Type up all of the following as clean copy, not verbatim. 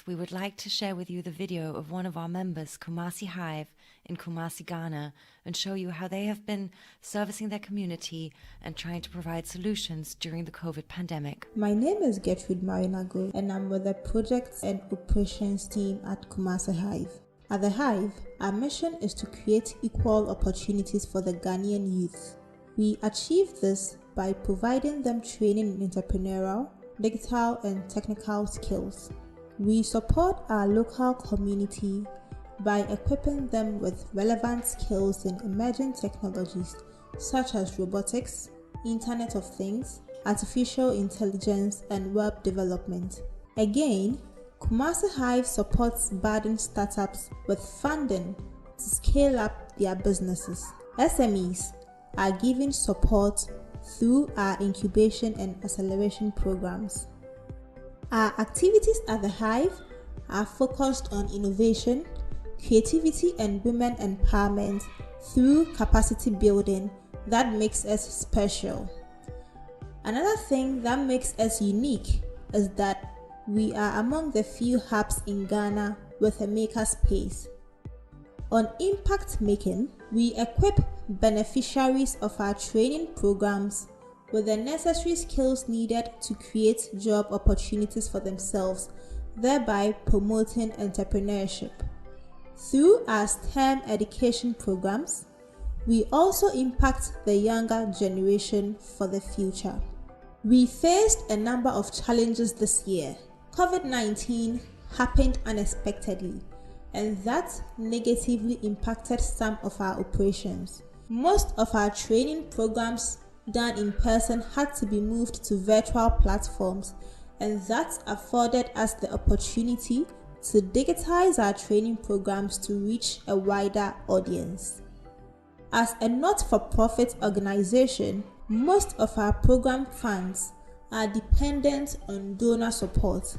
we would like to share with you the video of one of our members, Kumasi Hive, in Kumasi, Ghana, and show you how they have been servicing their community and trying to provide solutions during the COVID pandemic. My name is Gertrude Marinago, and I'm with the Projects and Operations team at Kumasi Hive. At the Hive, our mission is to create equal opportunities for the Ghanaian youth. We achieve this by providing them training in entrepreneurial, digital and technical skills. We support our local community by equipping them with relevant skills in emerging technologies such as robotics, Internet of Things, artificial intelligence, and web development. Again, Kumasi Hive supports budding startups with funding to scale up their businesses. SMEs are given support through our incubation and acceleration programs. Our activities at the Hive are focused on innovation, creativity, and women empowerment through capacity building that makes us special. Another thing that makes us unique is that we are among the few hubs in Ghana with a makerspace. On impact making, we equip beneficiaries of our training programs with the necessary skills needed to create job opportunities for themselves, thereby promoting entrepreneurship. Through our STEM education programs, we also impact the younger generation for the future. We faced a number of challenges this year. COVID-19 happened unexpectedly, and that negatively impacted some of our operations. Most of our training programs done in person had to be moved to virtual platforms, and that afforded us the opportunity to digitize our training programs to reach a wider audience. As a not-for-profit organization, most of our program funds are dependent on donor support.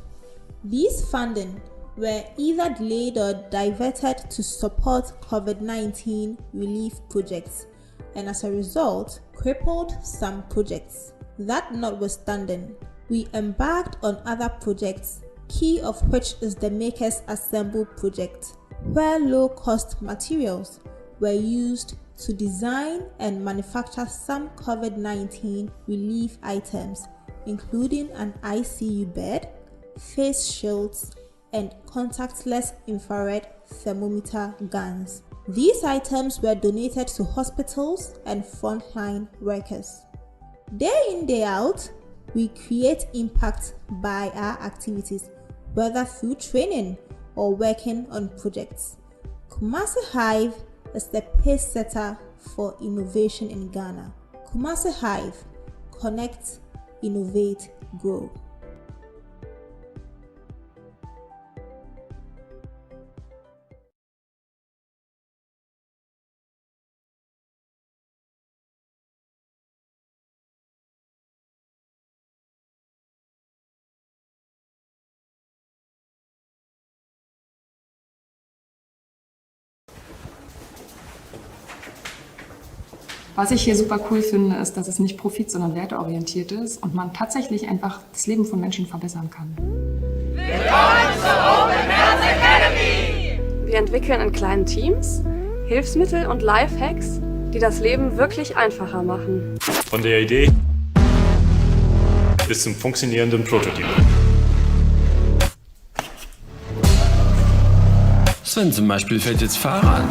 These funding were either delayed or diverted to support COVID-19 relief projects, and as a result, crippled some projects. That notwithstanding, we embarked on other projects, key of which is the Makers Assemble project, where low-cost materials were used to design and manufacture some COVID-19 relief items, including an ICU bed, face shields, and contactless infrared thermometer guns. These items were donated to hospitals and frontline workers. Day in, day out, we create impact by our activities, whether through training or working on projects. Kumasi Hive is the pace setter for innovation in Ghana. Kumasi Hive, connect, innovate, grow. Was ich hier super cool finde, ist, dass es nicht profit-, sondern werteorientiert ist und man tatsächlich einfach das Leben von Menschen verbessern kann. Willkommen zur Open Health Academy! Wir entwickeln in kleinen Teams Hilfsmittel und Lifehacks, die das Leben wirklich einfacher machen. Von der Idee bis zum funktionierenden Prototyp. Sven zum Beispiel fährt jetzt Fahrrad.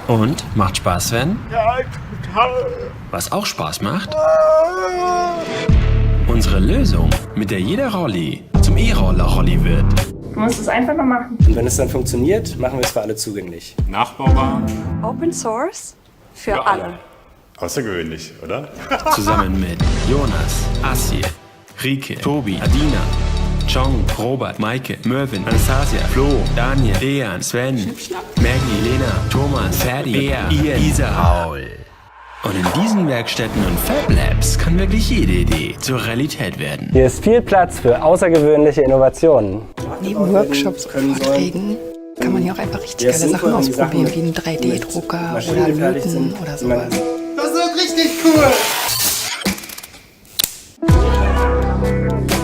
Und? Macht Spaß, Sven? Ja, total. Was auch Spaß macht? Unsere Lösung, mit der jeder Rolli zum E-Roller-Rolli wird. Du musst es einfach mal machen. Und wenn es dann funktioniert, machen wir es für alle zugänglich. Nachbaubar. Open Source für alle. Außergewöhnlich, oder? Zusammen mit Jonas, Asje, Rike, Tobi, Adina, Chong, Robert, Maike, Mervin, Anastasia, Flo, Daniel, Dejan, Sven, Maggie, Lena, Thomas, Ferdi, Bea, Ian, Isa, Paul. Und in diesen Werkstätten und Fab Labs kann wirklich jede Idee zur Realität werden. Hier ist viel Platz für außergewöhnliche Innovationen. Neben Workshops und Vorträgen kann man hier auch einfach richtig geile Sachen ausprobieren, wie einen 3D-Drucker oder Löten oder sowas. Das wird richtig cool!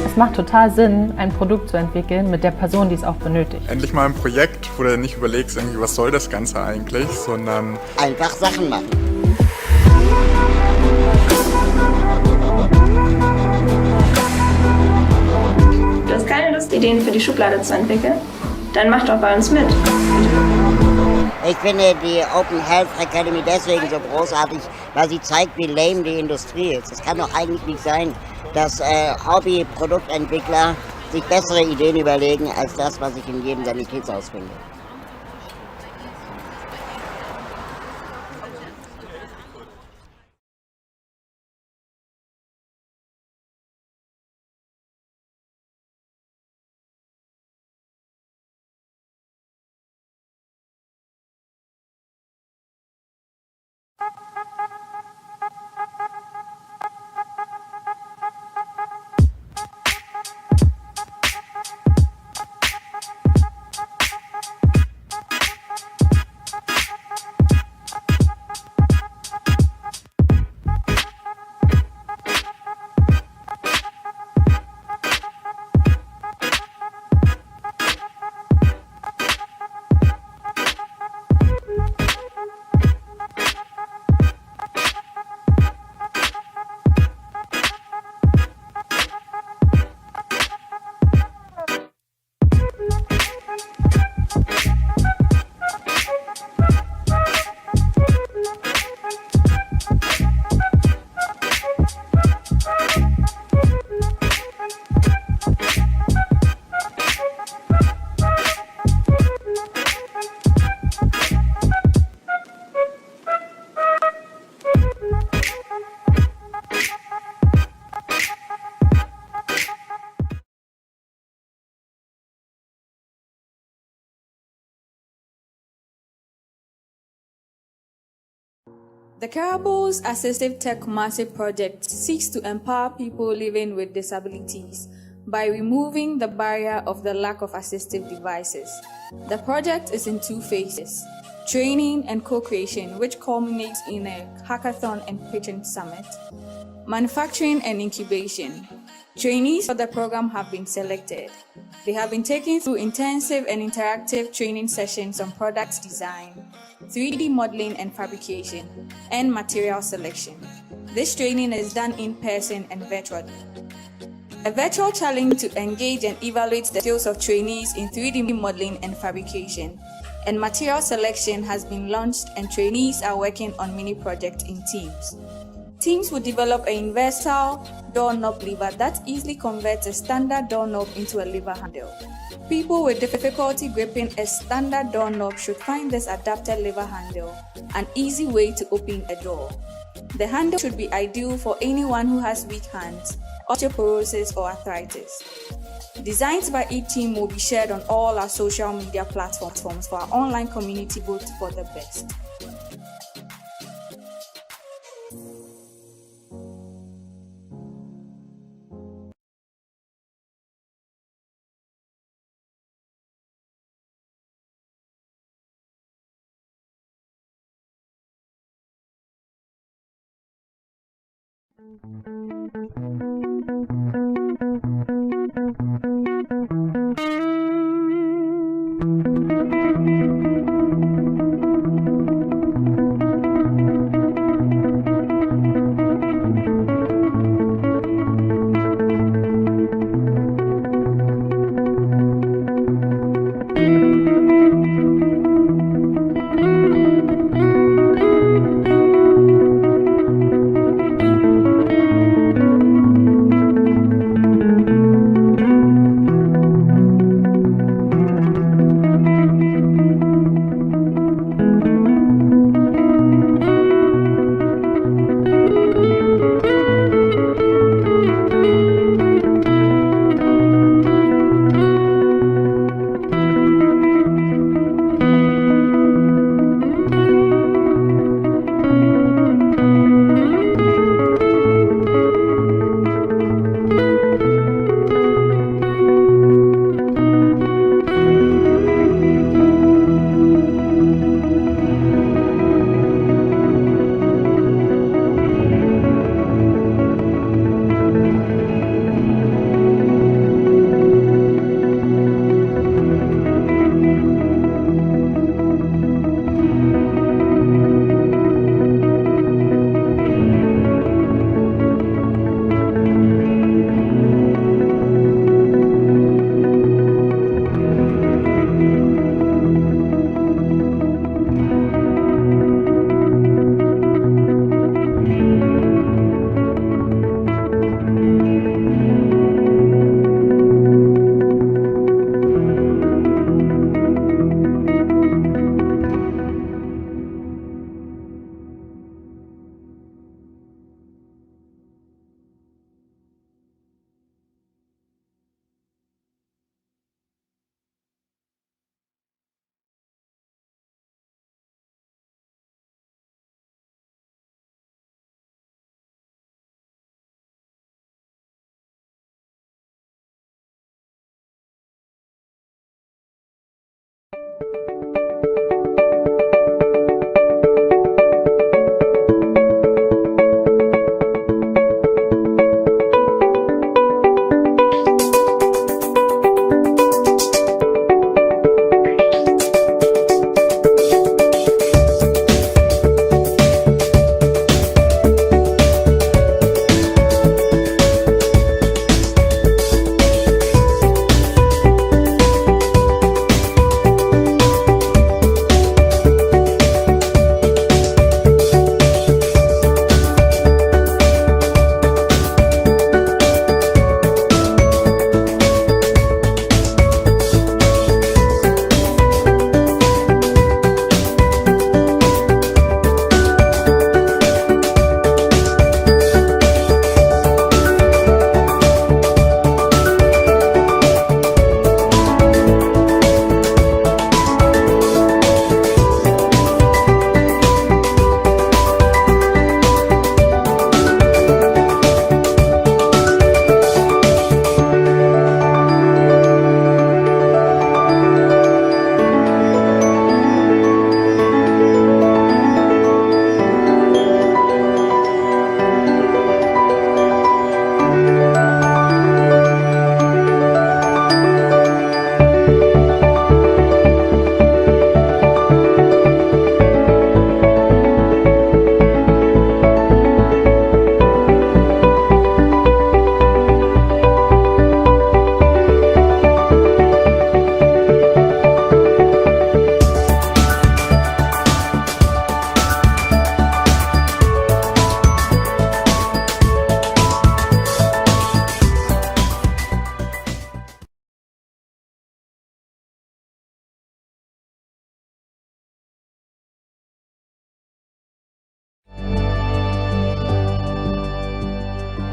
Es macht total Sinn, ein Produkt zu entwickeln mit der Person, die es auch benötigt. Endlich mal ein Projekt, wo du nicht überlegst, irgendwie, was soll das Ganze eigentlich, sondern einfach Sachen machen. Du hast keine Lust, Ideen für die Schublade zu entwickeln? Dann mach doch bei uns mit. Ich finde die Open Health Academy deswegen so großartig, weil sie zeigt, wie lame die Industrie ist. Es kann doch eigentlich nicht sein, dass Hobby-Produktentwickler sich bessere Ideen überlegen, als das, was ich in jedem Sanitätshaus finde. The Careables Assistive Tech Kumasi project seeks to empower people living with disabilities by removing the barrier of the lack of assistive devices. The project is in 2 phases, training and co-creation, which culminates in a hackathon and pitching summit, manufacturing and incubation. Trainees for the program have been selected. They have been taken through intensive and interactive training sessions on product design, 3D modeling and fabrication, and material selection. This training is done in person and virtually. A virtual challenge to engage and evaluate the skills of trainees in 3D modeling and fabrication and material selection has been launched, and trainees are working on mini projects in teams. Teams will develop a universal doorknob lever that easily converts a standard doorknob into a lever handle. People with difficulty gripping a standard doorknob should find this adapted lever handle an easy way to open a door. The handle should be ideal for anyone who has weak hands, osteoporosis, or arthritis. Designs by each team will be shared on all our social media platforms for our online community vote for the best.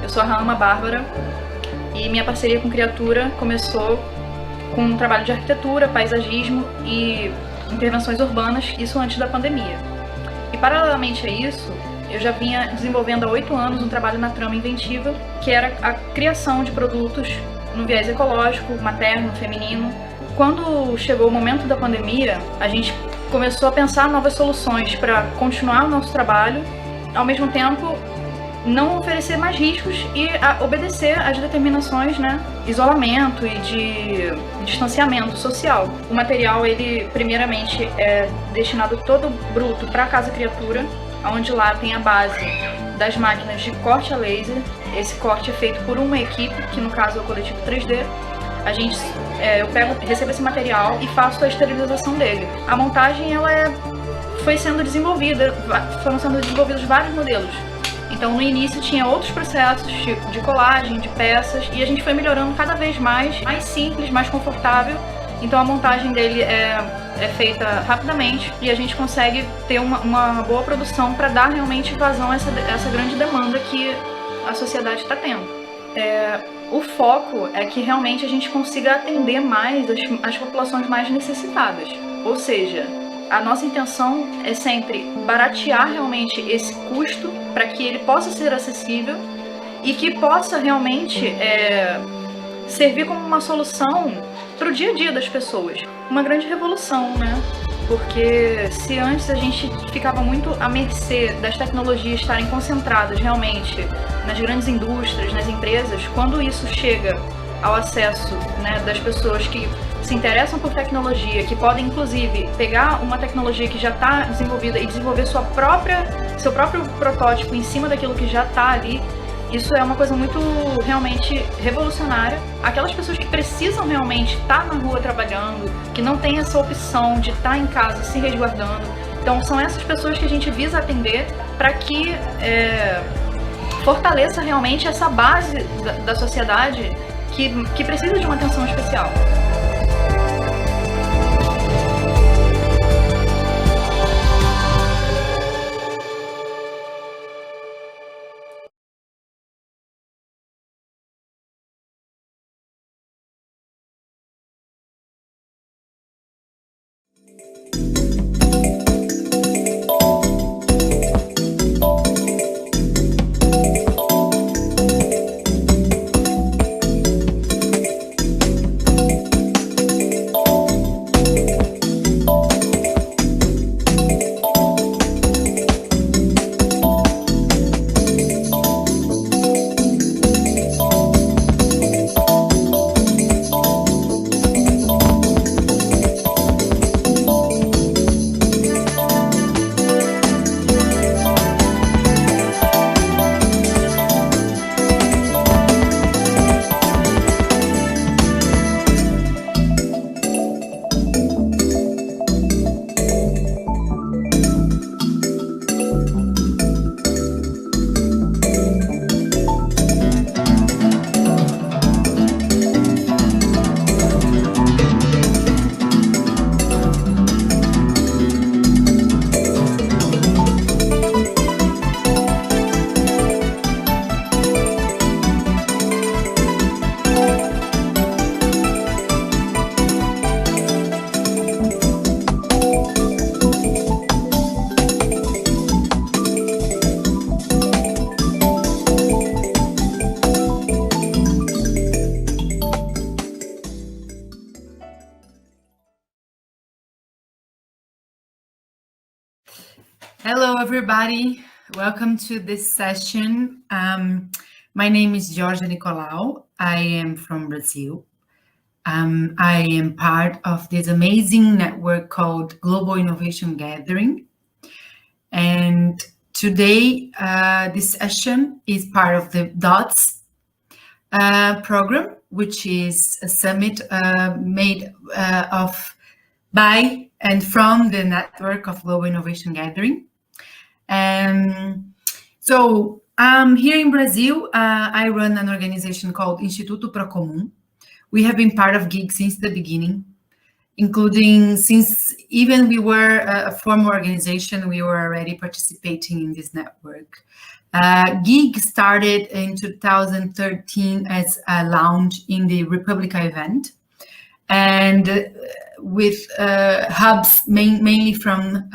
Eu sou a Rama Bárbara e minha parceria com Criatura começou com um trabalho de arquitetura, paisagismo e intervenções urbanas, isso antes da pandemia. E paralelamente a isso, eu já vinha desenvolvendo há 8 anos um trabalho na Trama Inventiva, que era a criação de produtos no viés ecológico, materno, feminino. Quando chegou o momento da pandemia, a gente começou a pensar novas soluções para continuar o nosso trabalho, ao mesmo tempo não oferecer mais riscos e obedecer às determinações, né, isolamento e de distanciamento social. O material, ele primeiramente é destinado todo bruto para a Casa Criatura, onde lá tem a base das máquinas de corte a laser. Esse corte é feito por uma equipe, que no caso é o coletivo 3D. Eu recebo esse material e faço a esterilização dele. A montagem foi sendo desenvolvida, foram sendo desenvolvidos vários modelos. Então no início tinha outros processos de colagem, de peças, e a gente foi melhorando cada vez mais simples, mais confortável. Então a montagem dele é feita rapidamente e a gente consegue ter uma boa produção para dar realmente vazão a essa grande demanda que a sociedade está tendo. O foco é que realmente a gente consiga atender mais as populações mais necessitadas. Ou seja, a nossa intenção é sempre baratear realmente esse custo para que ele possa ser acessível e que possa realmente servir como uma solução para o dia a dia das pessoas. Uma grande revolução, né? Porque se antes a gente ficava muito à mercê das tecnologias estarem concentradas realmente nas grandes indústrias, nas empresas, quando isso chega ao acesso, né, das pessoas que se interessam por tecnologia, que podem inclusive pegar uma tecnologia que já está desenvolvida e desenvolver seu próprio protótipo em cima daquilo que já está ali, isso é uma coisa muito realmente revolucionária. Aquelas pessoas que precisam realmente estar na rua trabalhando, que não tem essa opção de estar em casa se resguardando, então são essas pessoas que a gente visa atender para que fortaleça realmente essa base da sociedade que precisa de uma atenção especial. Hello, everybody. Welcome to this session. My name is Georgia Nicolau. I am from Brazil. I am part of this amazing network called Global Innovation Gathering. And today, this session is part of the DOTS program, which is a summit made by and from the network of Global Innovation Gathering. So here in Brazil, I run an organization called Instituto Procomum. We have been part of GIG since the beginning, including since even we were a formal organization, we were already participating in this network. GIG started in 2013 as a lounge in the Republica event, and with hubs mainly from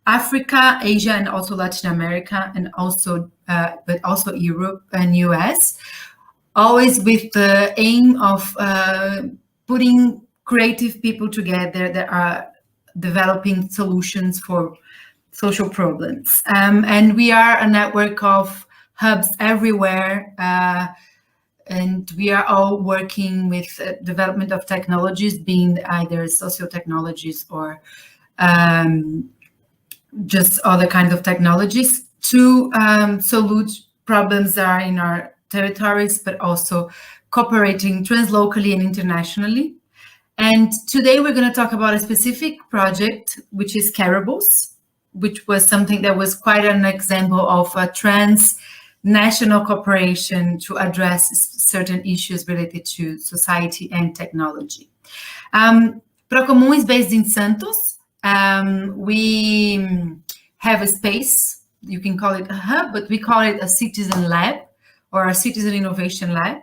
Africa, Asia, and also Latin America, and also but also Europe and US, always with the aim of putting creative people together that are developing solutions for social problems. And we are a network of hubs everywhere, and we are all working with development of technologies, being either socio-technologies or just other kinds of technologies to solve problems that are in our territories, but also cooperating translocally and internationally. And today we're going to talk about a specific project, which is Careables, which was something that was quite an example of a transnational cooperation to address certain issues related to society and technology. Procomum is based in Santos. We have a space, you can call it a hub, but we call it a citizen lab or a citizen innovation lab.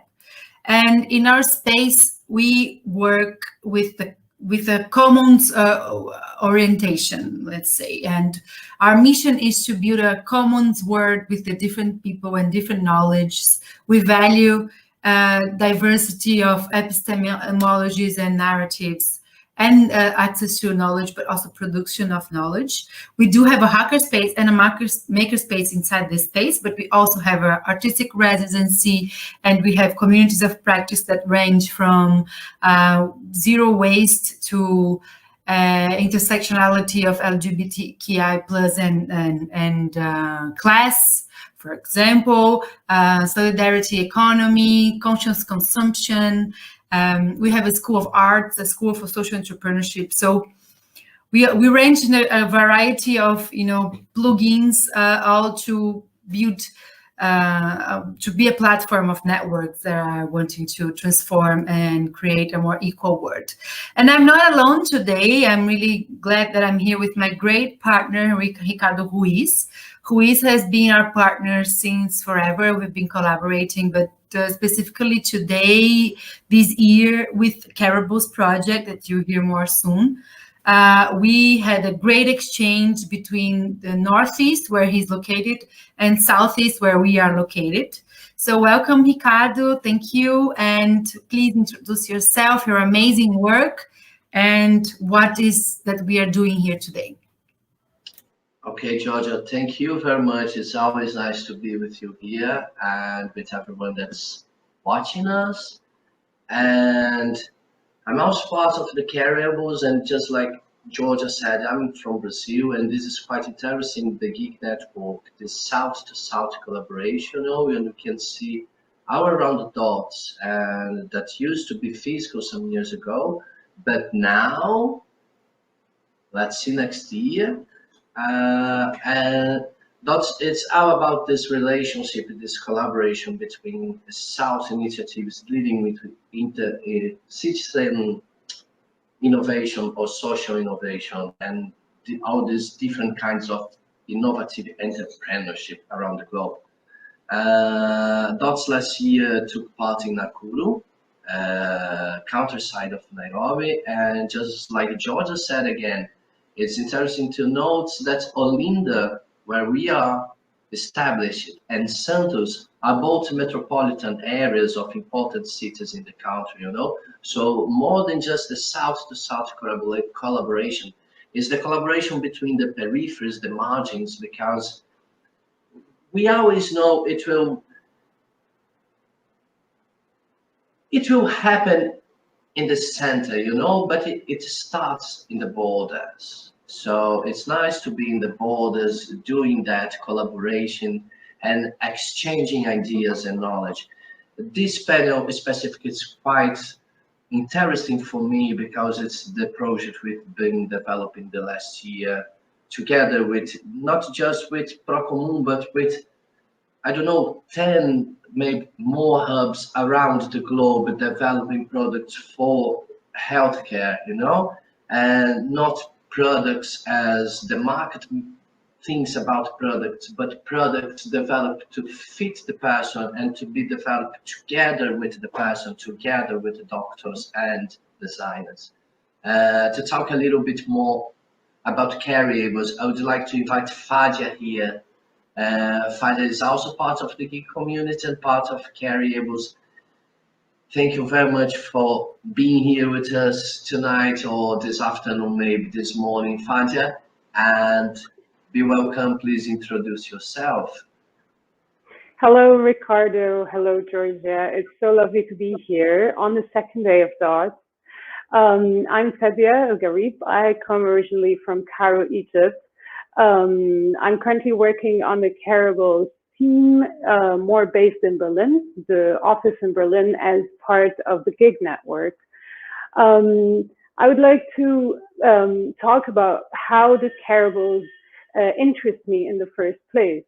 And in our space, we work with a commons orientation, let's say. And our mission is to build a commons world with the different people and different knowledge. We value diversity of epistemologies and narratives, and access to knowledge, but also production of knowledge. We do have a hackerspace and a makerspace inside this space, but we also have an artistic residency, and we have communities of practice that range from zero waste to intersectionality of LGBTQI plus and class, for example, solidarity economy, conscious consumption. We have a school of arts, a school for social entrepreneurship. So we range in a variety of plugins, all to build to be a platform of networks that are wanting to transform and create a more equal world. And I'm not alone today. I'm really glad that I'm here with my great partner, Ricardo Ruiz. Ruiz has been our partner since forever. We've been collaborating, but specifically today, this year, with Careables project that you'll hear more soon. We had a great exchange between the Northeast, where he's located, and Southeast, where we are located. So welcome, Ricardo. Thank you. And please introduce yourself, your amazing work, and what is that we are doing here today. Okay, Georgia, thank you very much. It's always nice to be with you here and with everyone that's watching us. And I'm also part of the Careables, and just like Georgia said, I'm from Brazil, and this is quite interesting, the GIG network, the south-to-south collaboration, and you can see our round dots, and that used to be physical some years ago, but now, let's see next year, and it's all about this relationship, this collaboration between the South initiatives leading with citizen innovation or social innovation, and all these different kinds of innovative entrepreneurship around the globe. Dots last year took part in Nakuru, countryside of Nairobi, and just like Georgia said again, it's interesting to note that Olinda, where we are established, and Santos are both metropolitan areas of important cities in the country, So more than just the south-to-south collaboration, is the collaboration between the peripheries, the margins, because we always know it will happen in the center, but it starts in the borders. So it's nice to be in the borders, doing that collaboration and exchanging ideas and knowledge. This panel specifically is quite interesting for me because it's the project we've been developing the last year together with, not just with Procomum, but with, 10, maybe more hubs around the globe developing products for healthcare, and not products as the market things about products, but products developed to fit the person and to be developed together with the person, together with the doctors and designers. To talk a little bit more about Careables, I would like to invite Fadia here. Fadia is also part of the geek community and part of Careables. Thank you very much for being here with us tonight, or this afternoon, maybe this morning, Fadia. And be welcome. Please introduce yourself. Hello, Ricardo. Hello, Georgia. It's so lovely to be here on the second day of DOS. I'm Fadia El Garib. I come originally from Cairo, Egypt. I'm currently working on the Careables team, more based in Berlin, the office in Berlin, as part of the Gig Network. I would like to talk about how the Careables interest me in the first place.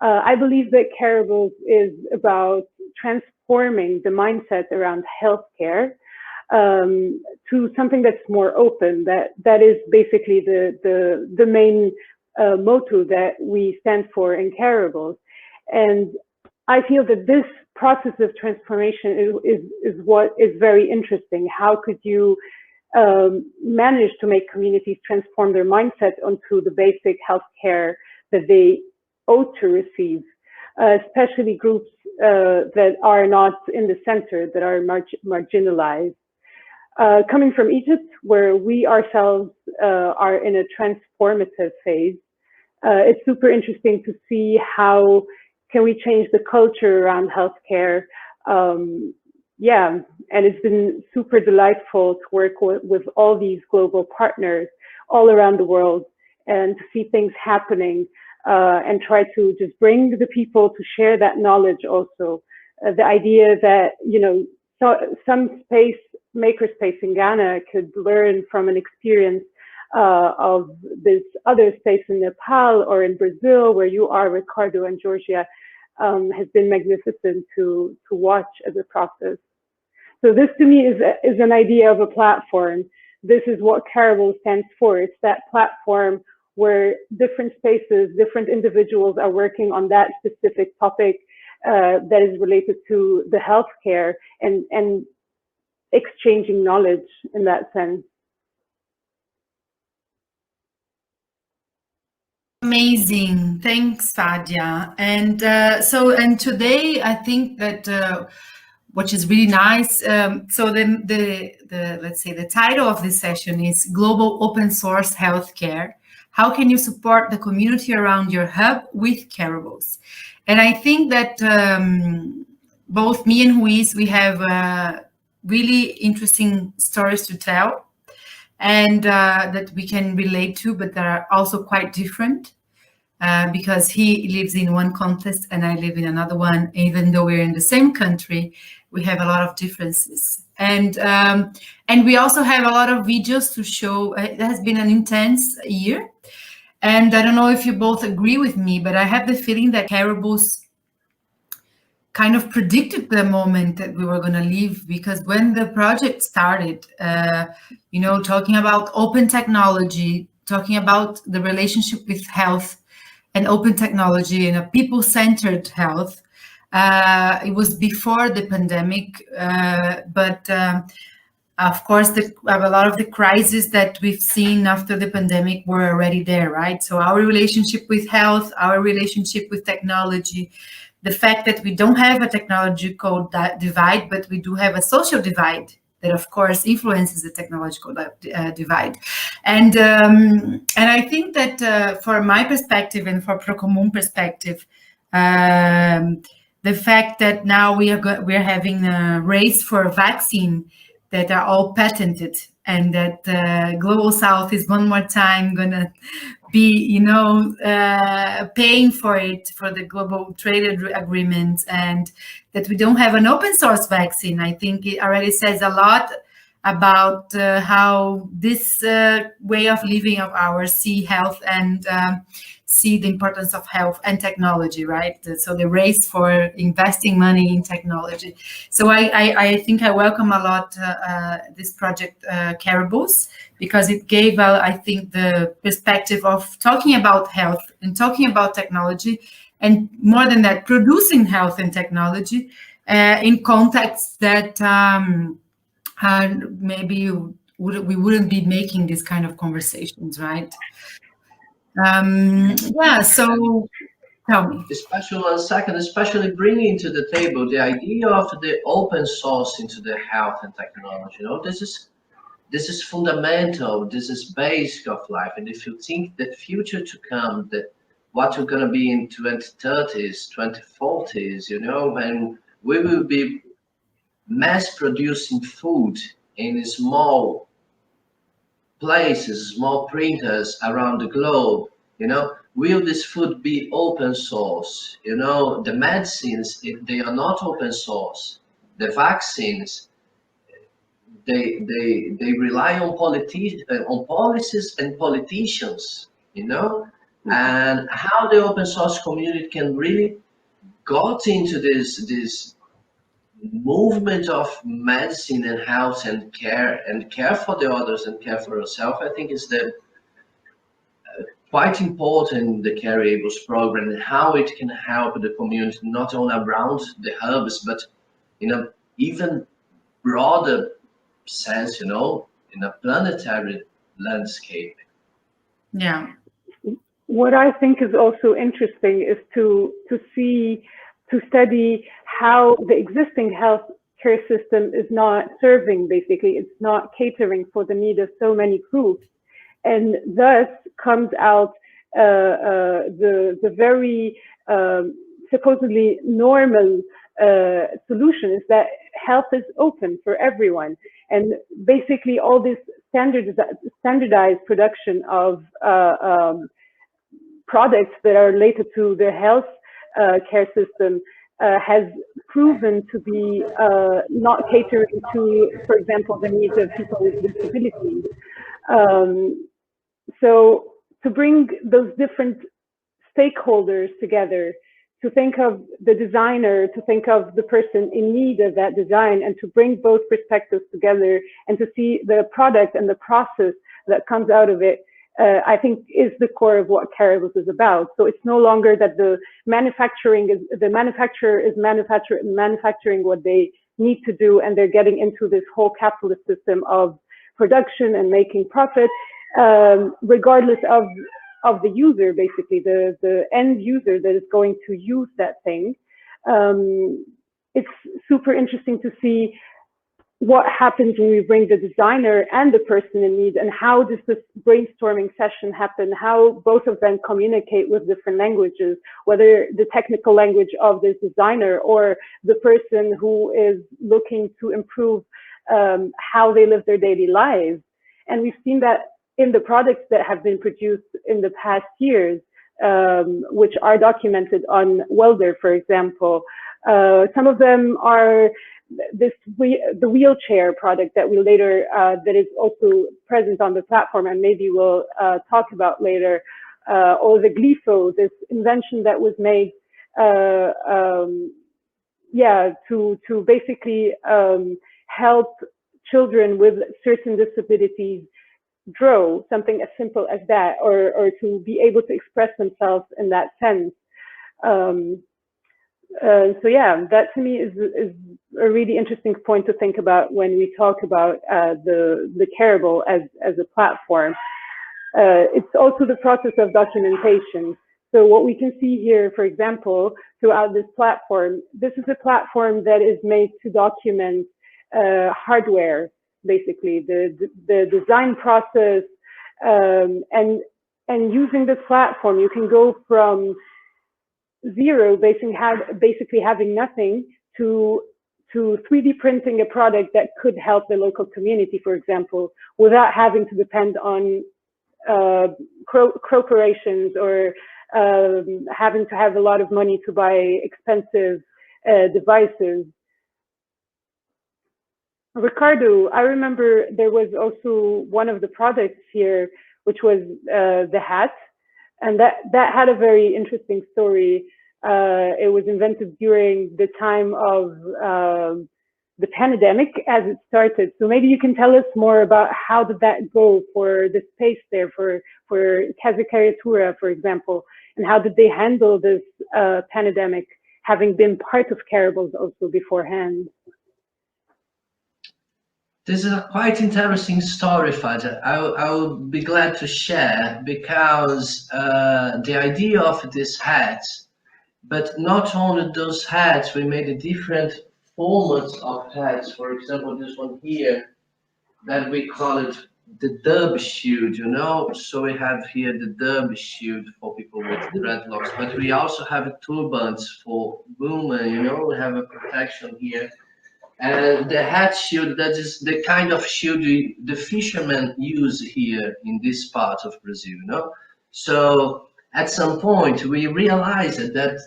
I believe that Careables is about transforming the mindset around healthcare to something that's more open. That is basically the main motto that we stand for in Careables. And I feel that this process of transformation is what is very interesting. How could you manage to make communities transform their mindset onto the basic healthcare that they ought to receive, especially groups that are not in the center, that are marginalized. Coming from Egypt, where we ourselves are in a transformative phase, it's super interesting to see how can we change the culture around healthcare. Yeah, and it's been super delightful to work with all these global partners all around the world and to see things happening and try to just bring the people to share that knowledge also. The idea that, you know, some makerspace in Ghana could learn from an experience of this other space in Nepal or in Brazil, where you are, Ricardo and Georgia, has been magnificent to watch as a process. So this to me is an idea of a platform. This is what Careables stands for. It's that platform where different spaces, different individuals are working on that specific topic that is related to the healthcare and exchanging knowledge in that sense. Amazing, thanks, Fadia. And today I think that which is really nice. So let's say the title of this session is Global Open Source Healthcare. How can you support the community around your hub with Careables? And I think that both me and Ruiz, we have really interesting stories to tell, and that we can relate to, but that are also quite different because he lives in one context and I live in another one. Even though we're in the same country, we have a lot of differences. And we also have a lot of videos to show. It has been an intense year. And I don't know if you both agree with me, but I have the feeling that Careables kind of predicted the moment that we were going to leave, because when the project started, you know, talking about open technology, talking about the relationship with health and open technology and a people-centered health, it was before the pandemic, but of course, a lot of the crises that we've seen after the pandemic were already there, right? So our relationship with health, our relationship with technology, the fact that we don't have a technological divide, but we do have a social divide that, of course, influences the technological divide. And I think that for my perspective and for Procommun perspective, the fact that now we're having a race for a vaccine that are all patented, and that Global South is one more time gonna be, you know, paying for it, for the global trade agreements, and that we don't have an open source vaccine. I think it already says a lot about how this way of living of ours see health and see the importance of health and technology, right? So the race for investing money in technology. So I think I welcome a lot this project Careables, because it gave, I think, the perspective of talking about health and talking about technology, and more than that, producing health and technology in contexts that maybe we wouldn't be making these kind of conversations, right? Yeah, so tell me. Especially bringing to the table the idea of the open source into the health and technology. You know, this is fundamental. This is basic of life. And if you think the future to come, that what we're going to be in 2030s, 2040s, you know, when we will be mass producing food in small places, small printers around the globe, you know, will this food be open source? You know, the medicines, if they are not open source, the vaccines, they rely on policies and politicians, you know, and how the open source community can really got into this movement of medicine and health and care for the others and care for yourself, I think is the quite important, the Careables program, and how it can help the community not only around the hubs, but in a even broader sense, you know, in a planetary landscape. Yeah. What I think is also interesting is to study how the existing healthcare system is not serving, basically, it's not catering for the need of so many groups. And thus comes out the very supposedly normal solution is that health is open for everyone. And basically all this standardized production of products that are related to the health care system has proven to be not catering to, for example, the needs of people with disabilities. So to bring those different stakeholders together, to think of the designer, to think of the person in need of that design, and to bring both perspectives together and to see the product and the process that comes out of it, I think is the core of what Careables is about. So it's no longer that the manufacturer is manufacturing what they need to do, and they're getting into this whole capitalist system of production and making profit, regardless of the user, basically the end user that is going to use that thing. It's super interesting to see what happens when we bring the designer and the person in need, and how does this brainstorming session happen, how both of them communicate with different languages, whether the technical language of this designer or the person who is looking to improve how they live their daily lives. And we've seen that in the products that have been produced in the past years, which are documented on Welder, for example. Some of them are the wheelchair product that we later, that is also present on the platform, and maybe we'll talk about later, or the glypho, this invention that was made, to basically help children with certain disabilities draw, something as simple as that, or to be able to express themselves in that sense. So yeah, that to me is a really interesting point to think about when we talk about the Careable as a platform. It's also the process of documentation. So what we can see here, for example, throughout this platform, this is a platform that is made to document hardware, basically the design process, and using this platform, you can go from zero, basically having nothing, to 3D printing a product that could help the local community, for example, without having to depend on corporations or having to have a lot of money to buy expensive devices. Ricardo, I remember there was also one of the products here, which was the hat. And that had a very interesting story. It was invented during the time of the pandemic as it started. So maybe you can tell us more about how did that go for the space there for Casa Creatura, for example, and how did they handle this pandemic, having been part of Careables also beforehand? This is a quite interesting story, Faja. I would be glad to share, because the idea of these hats, but not only those hats, we made a different formats of hats. For example, this one here, that we call it the dub shield, you know? So we have here the dub shield for people with dreadlocks, but we also have turbans for women, you know? We have a protection here. And the hat shield, that is the kind of shield the fishermen use here in this part of Brazil, you know? So at some point, we realized that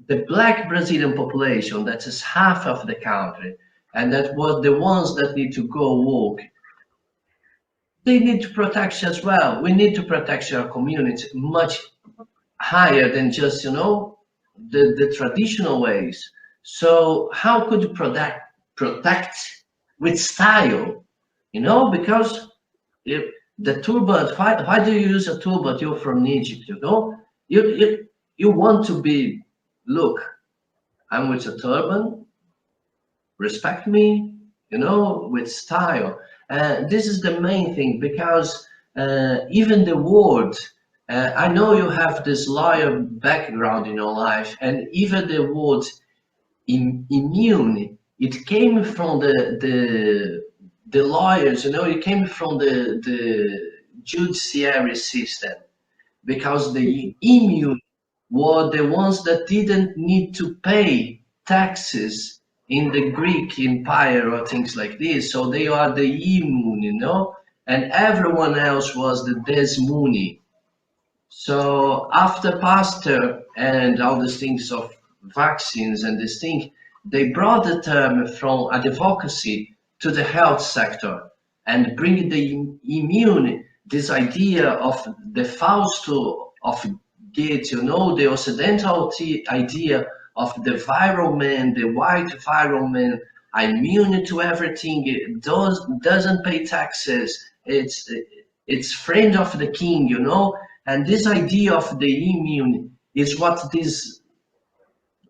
the Black Brazilian population, that is half of the country, and that was the ones that need to go work, they need to protect as well. We need to protect our community much higher than just, you know, the traditional ways. So how could you protect with style, you know? Because if the turban, why do you use a turban? You're from Egypt, you know? You want to be, look, I'm with a turban, respect me, you know, with style. This is the main thing, because even the word, I know you have this lawyer background in your life, and even the word immune, it came from the lawyers, you know, it came from the judiciary system, because the immune were the ones that didn't need to pay taxes in the Greek Empire or things like this. So they are the immune, you know, and everyone else was the desmuni. So after Pasteur and all these things of vaccines and this thing, they brought the term from advocacy to the health sector and bring the immune, this idea of the Fausto of Goethe, you know, the Occidental idea of the viral man, the white viral man, immune to everything, it doesn't pay taxes, it's friend of the king, you know, and this idea of the immune is what this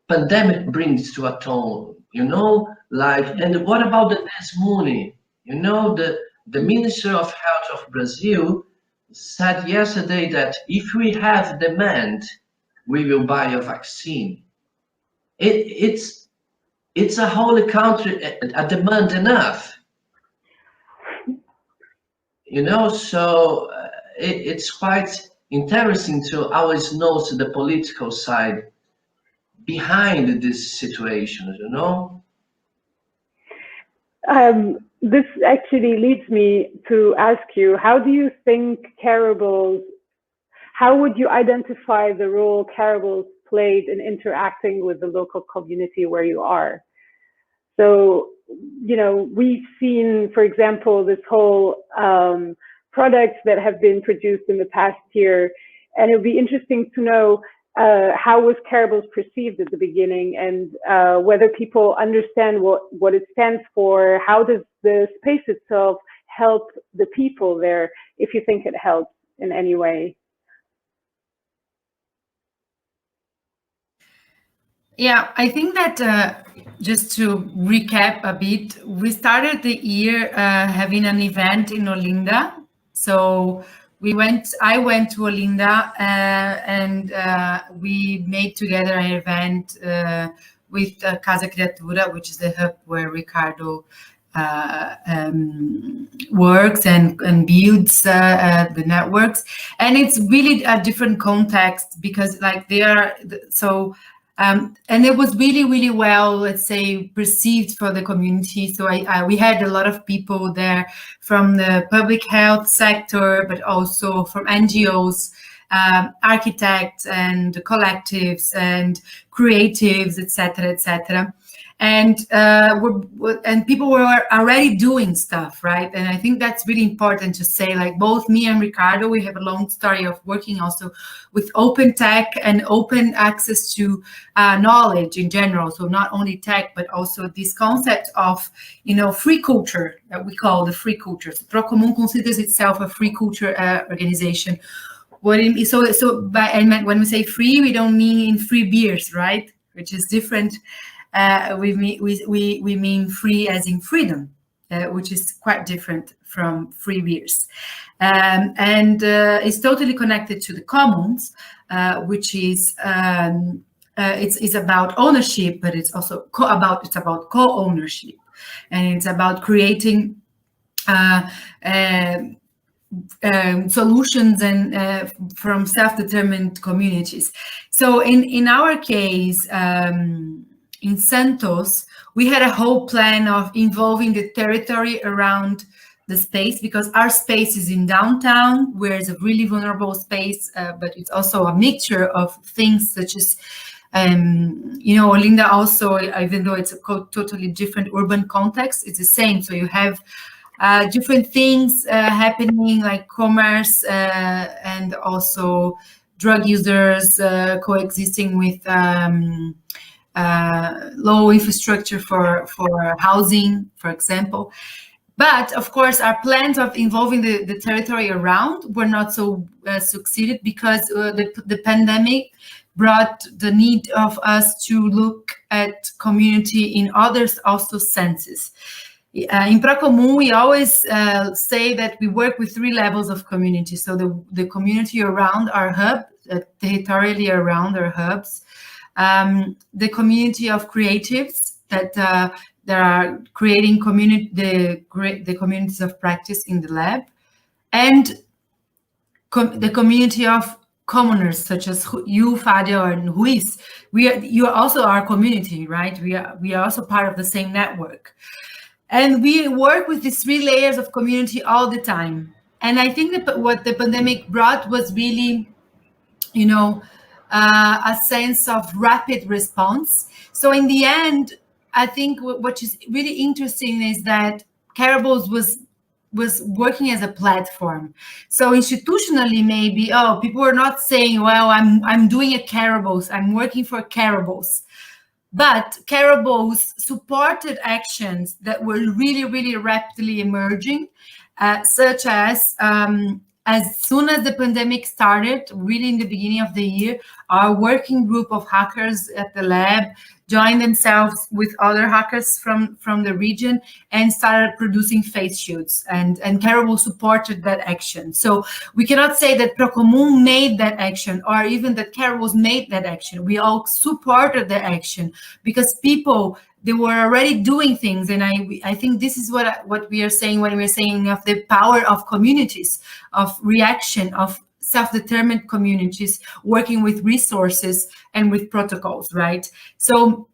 pandemic brings to a tone, you know, like, and what about the testimony? You know, the Minister of Health of Brazil said yesterday that if we have demand, we will buy a vaccine. It's a whole country, a demand enough. You know, so it's quite interesting to always note the political side behind this situation, you know? This actually leads me to ask you, how do you think Careables, how would you identify the role Careables played in interacting with the local community where you are? So, you know, we've seen, for example, this whole products that have been produced in the past year, and it would be interesting to know how was Careables perceived at the beginning, and whether people understand what it stands for. How does the space itself help the people there, if you think it helps in any way? Yeah, I think that just to recap a bit, we started the year having an event in Olinda. So I went to Olinda and we made together an event with Casa Creatura, which is the hub where Ricardo works and builds the networks. And it's really a different context, because like they are so. And it was really, really well, let's say, perceived for the community. So we had a lot of people there from the public health sector, but also from NGOs, architects and collectives and creatives, etc., etc. and people were already doing stuff, right? And I think that's really important to say, like both me and Ricardo, we have a long story of working also with open tech and open access to knowledge in general. So not only tech, but also this concept of, free culture that we call the free culture. So Procomum considers itself a free culture organization. When we say free, we don't mean free beers, right? Which is different. We mean free as in freedom, which is quite different from free beers, and it's totally connected to the commons, which is it's about ownership, but it's also about co-ownership, and it's about creating solutions and from self-determined communities. So in our case, in Santos, we had a whole plan of involving the territory around the space, because our space is in downtown, where it's a really vulnerable space, but it's also a mixture of things such as, Olinda also, even though it's a totally different urban context, it's the same. So you have different things happening, like commerce and also drug users coexisting with low infrastructure for housing, for example. But of course, our plans of involving the territory around were not so succeeded, because the pandemic brought the need of us to look at community in others also senses. In Procomum, we always say that we work with 3 levels of community. So the community around our hub, territorially around our hubs, the community of creatives that are creating the communities of practice in the lab, and the community of commoners such as you, Fadia, and Ruiz. You are also our community, right? We are also part of the same network. And we work with these 3 layers of community all the time. And I think that what the pandemic brought was really, a sense of rapid response. So in the end, I think what is really interesting is that Careables was working as a platform. So institutionally, maybe, people were not saying, well, I'm doing a Careables, I'm working for Careables. But Careables supported actions that were really, really rapidly emerging, such as soon as the pandemic started, really in the beginning of the year, our working group of hackers at the lab joined themselves with other hackers from the region and started producing face shields, and Careables supported that action. So we cannot say that Procomum made that action, or even that Careables made that action. We all supported the action because people, they were already doing things. And I think this is what we are saying when we're saying of the power of communities, of reaction, of self-determined communities working with resources and with protocols, right? So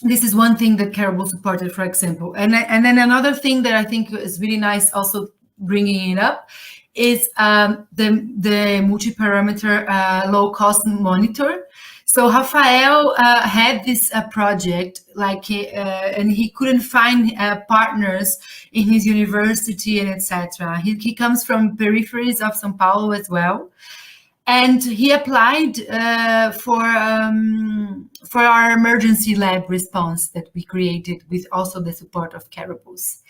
this is one thing that Careables supported, for example. And then another thing that I think is really nice also bringing it up is the multi-parameter low-cost monitor. So Rafael had this project, and he couldn't find partners in his university and etc. He comes from peripheries of São Paulo as well, and he applied for our emergency lab response that we created with also the support of Careables.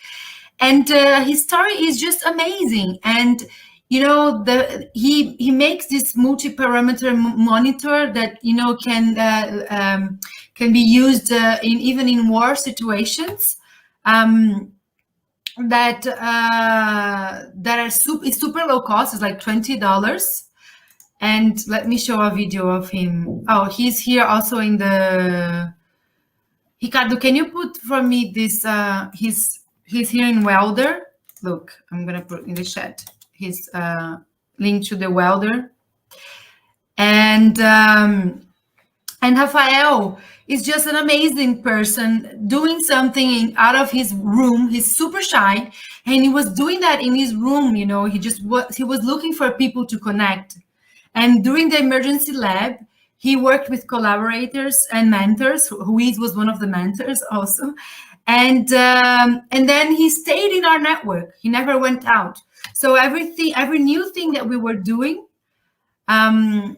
And his story is just amazing. And he makes this multi-parameter monitor that can be used even in war situations, that are super low cost. It's like $20. And let me show a video of him. Oh, he's here also in the. Ricardo, can you put for me this? He's here in Welder. Look, I'm gonna put in the chat his link to the welder, and Rafael is just an amazing person doing something out of his room. He's super shy, and he was doing that in his room. He was looking for people to connect, and during the emergency lab, he worked with collaborators and mentors. Ruiz was one of the mentors also. And then he stayed in our network. He never went out. So every new thing that we were doing, I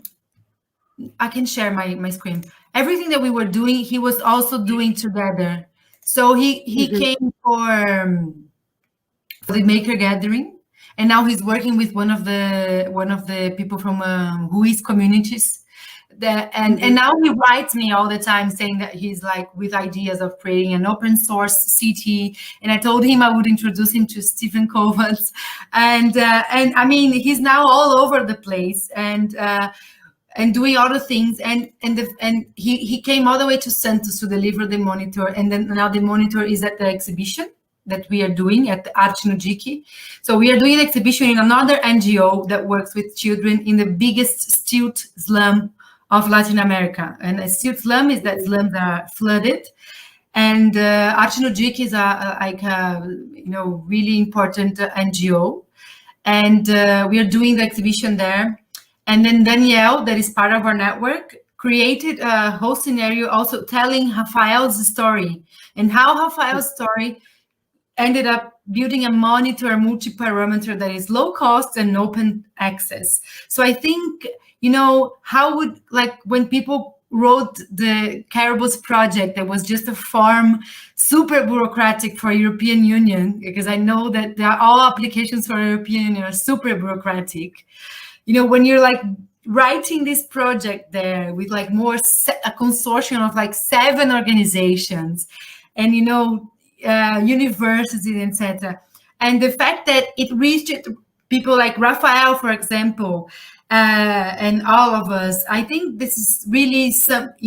can share my screen. Everything that we were doing, he was also doing together. So he came for the maker gathering, and now he's working with one of the people from Ruiz communities. And now he writes me all the time saying that he's like with ideas of creating an open source CT. And I told him I would introduce him to Stephen Kovats. And I mean, he's now all over the place and doing other things. And he came all the way to Santos to deliver the monitor. And then now the monitor is at the exhibition that we are doing at the Arte no Dique. So we are doing an exhibition in another NGO that works with children in the biggest stilt slum of Latin America. And a stilt slum is that slums that are flooded. And Arte no Dique is a really important NGO. And we are doing the exhibition there. And then Danielle, that is part of our network, created a whole scenario also telling Rafael's story and how Rafael's story ended up building a monitor multi-parameter that is low cost and open access. So I think, how would, like, when people wrote the Careables project, that was just a form, super bureaucratic for European Union, because I know that all applications for European Union are super bureaucratic. When you're like writing this project there with like a consortium of like 7 organizations and, universities, etc. And the fact that it reached people like Rafael, for example, and all of us, I think this is really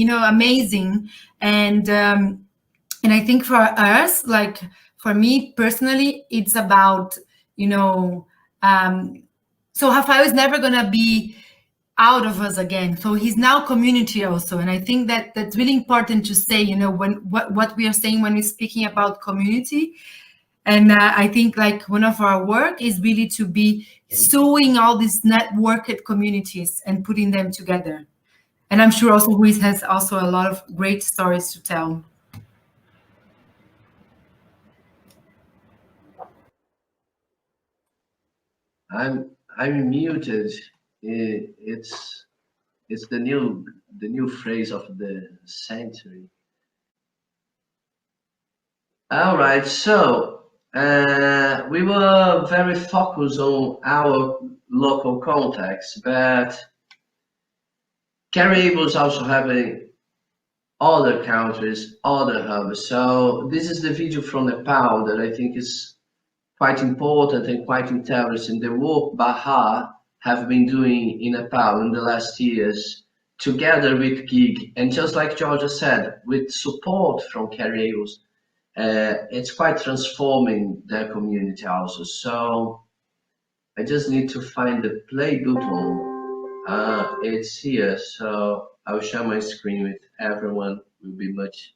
amazing. And I think for us, like for me personally, it's about, so Rafael is never gonna be out of us again. So he's now community also. And I think that that's really important to say, what we are saying when we're speaking about community. And I think like one of our work is really to be sewing all these networked communities and putting them together. And I'm sure also Ruiz has also a lot of great stories to tell. I'm muted. It's the new phrase of the century. All right, so we were very focused on our local context, but Careables also having other countries, other hubs. So this is the video from Nepal that I think is quite important and quite interesting. The work Baha have been doing in Nepal in the last years, together with GIG, and just like Georgia said, with support from Careables, it's quite transforming their community also. So I just need to find the play button. It's here, so I'll share my screen with everyone. It will be much.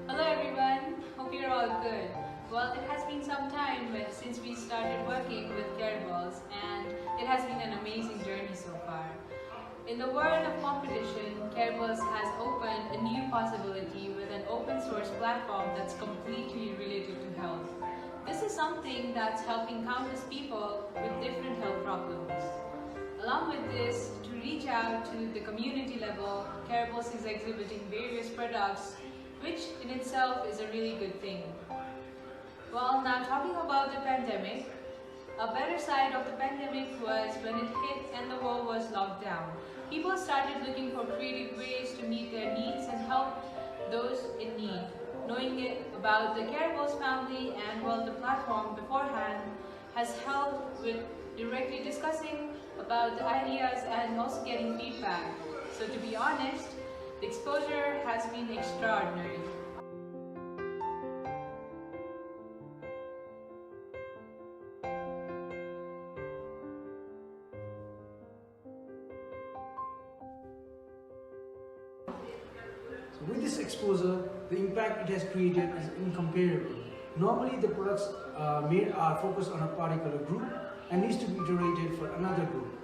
Hello everyone, hope you're all good. Well, it has been some time since we started working with Careables, and it has been an amazing journey so far. In the world of competition, Careables has opened a new possibility with an open source platform that's completely related to health. This is something that's helping countless people with different health problems. Along with this, to reach out to the community level, Careables is exhibiting various products, which in itself is a really good thing. Well, now talking about the pandemic, a better side of the pandemic was when it hit and the world was locked down. People started looking for creative ways to meet their needs and help those in need. Knowing about the Careables family and well, the platform beforehand has helped with directly discussing about the ideas and also getting feedback. So to be honest, The exposure has been extraordinary. With this exposure, the impact it has created is incomparable. Normally, the products made are focused on a particular group and needs to be iterated for another group.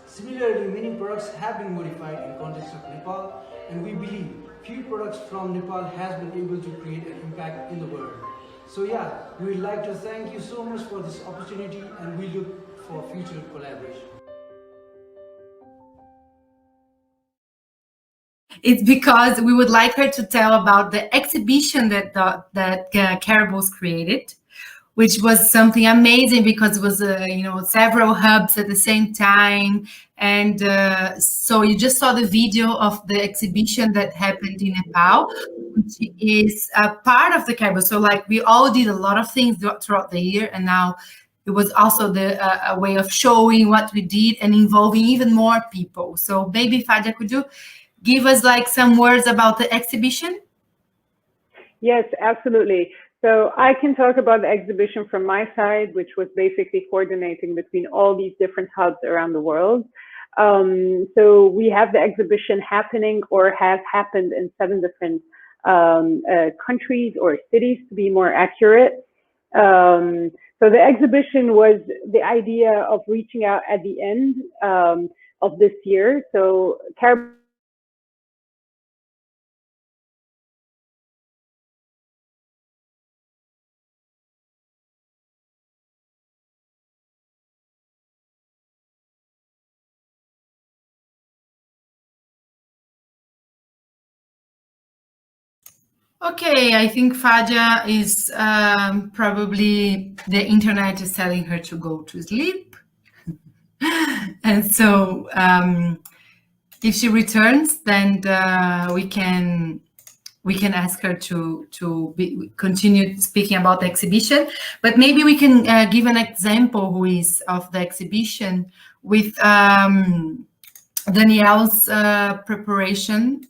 Similarly, many products have been modified in context of Nepal, and we believe few products from Nepal has been able to create an impact in the world. So yeah, we would like to thank you so much for this opportunity, and we look for future collaboration. It's because we would like her to tell about the exhibition that Careables created, which was something amazing because it was several hubs at the same time. And so you just saw the video of the exhibition that happened in Nepal, which is a part of the Careables. So like we all did a lot of things throughout the year, and now it was also a way of showing what we did and involving even more people. So maybe Fadia, could you give us like some words about the exhibition? Yes, absolutely. So I can talk about the exhibition from my side, which was basically coordinating between all these different hubs around the world. So we have the exhibition happening or has happened in 7 different countries or cities, to be more accurate. So the exhibition was the idea of reaching out at the end of this year. So Okay, I think Fadia is probably the internet is telling her to go to sleep. And so if she returns, then we can ask her to continue speaking about the exhibition. But maybe we can give an example of the exhibition with Danielle's preparation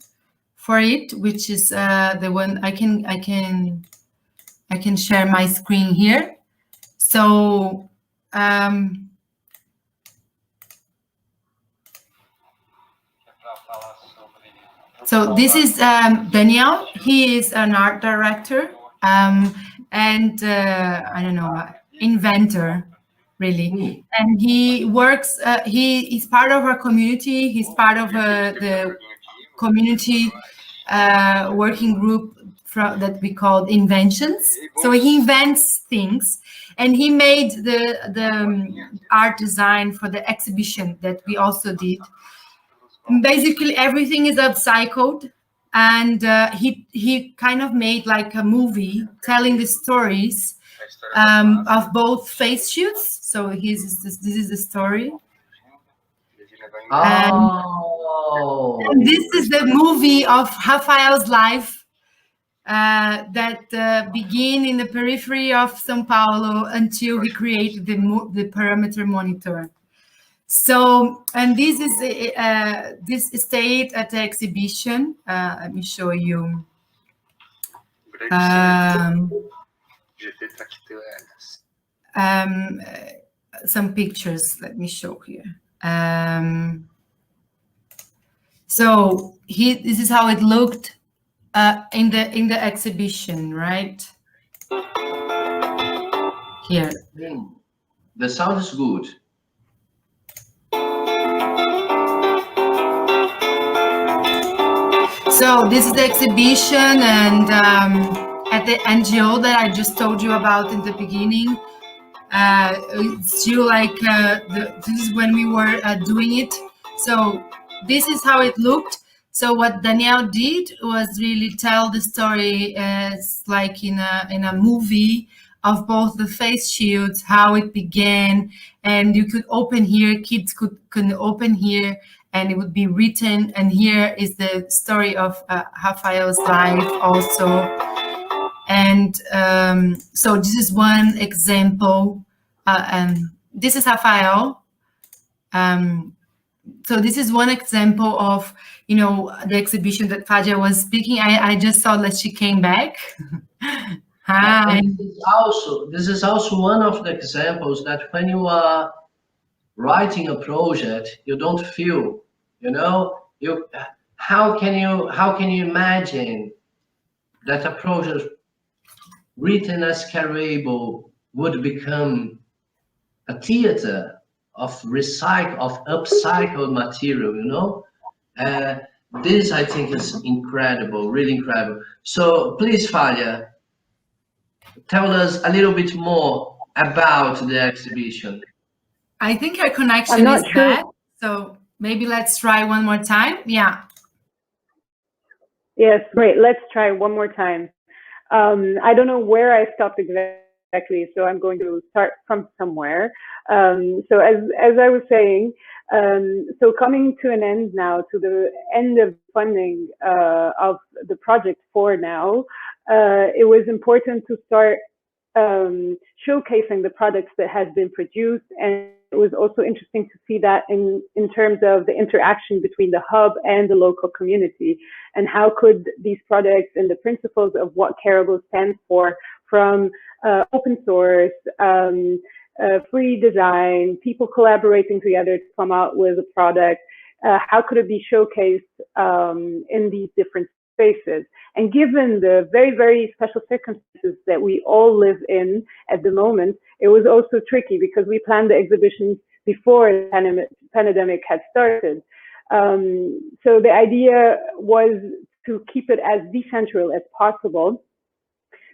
for it, which is the one I can share my screen here. So so this is Daniel. He is an art director and I don't know, inventor, really. And he works. He is part of our community. He's part of the community working group that we call Inventions. So he invents things, and he made the art design for the exhibition that we also did. And basically, everything is upcycled, and he kind of made like a movie telling the stories of both face shoots. So this is the story. And this is the movie of Rafael's life that began in the periphery of São Paulo until he created the parameter monitor. So, and this is this stayed at the exhibition. Let me show you some pictures. Let me show here. So this is how it looked in the exhibition, right? Here. The sound is good. So this is the exhibition, and at the NGO that I just told you about in the beginning, it's still like this is when we were doing it. So this is how it looked. So what Danielle did was really tell the story as like in a movie of both the face shields, how it began, and you could open here, kids could open here, and it would be written. And here is the story of Rafael's life also. And so this is one example. This is Rafael. So this is one example of, you know, the exhibition that Fadia was speaking. I just saw that she came back. Hi. This is also one of the examples that when you are writing a project, you don't feel, you know, how can you imagine that a project written as Careables would become a theater of upcycled material, you know? This I think is incredible, really incredible. So please, Fadia, tell us a little bit more about the exhibition. I think her connection is bad, so maybe let's try one more time. Yeah. Yes, great. Let's try one more time. I don't know where I stopped exactly, so I'm going to start from somewhere. So as I was saying, so coming to an end now, to the end of funding of the project for now, it was important to start showcasing the products that has been produced, and it was also interesting to see that in terms of the interaction between the hub and the local community, and how could these products and the principles of what Careables stands for, from open source, free design, people collaborating together to come out with a product, how could it be showcased in these different spaces? And given the very, very special circumstances that we all live in at the moment, it was also tricky because we planned the exhibitions before the pandemic had started. So the idea was to keep it as decentral as possible,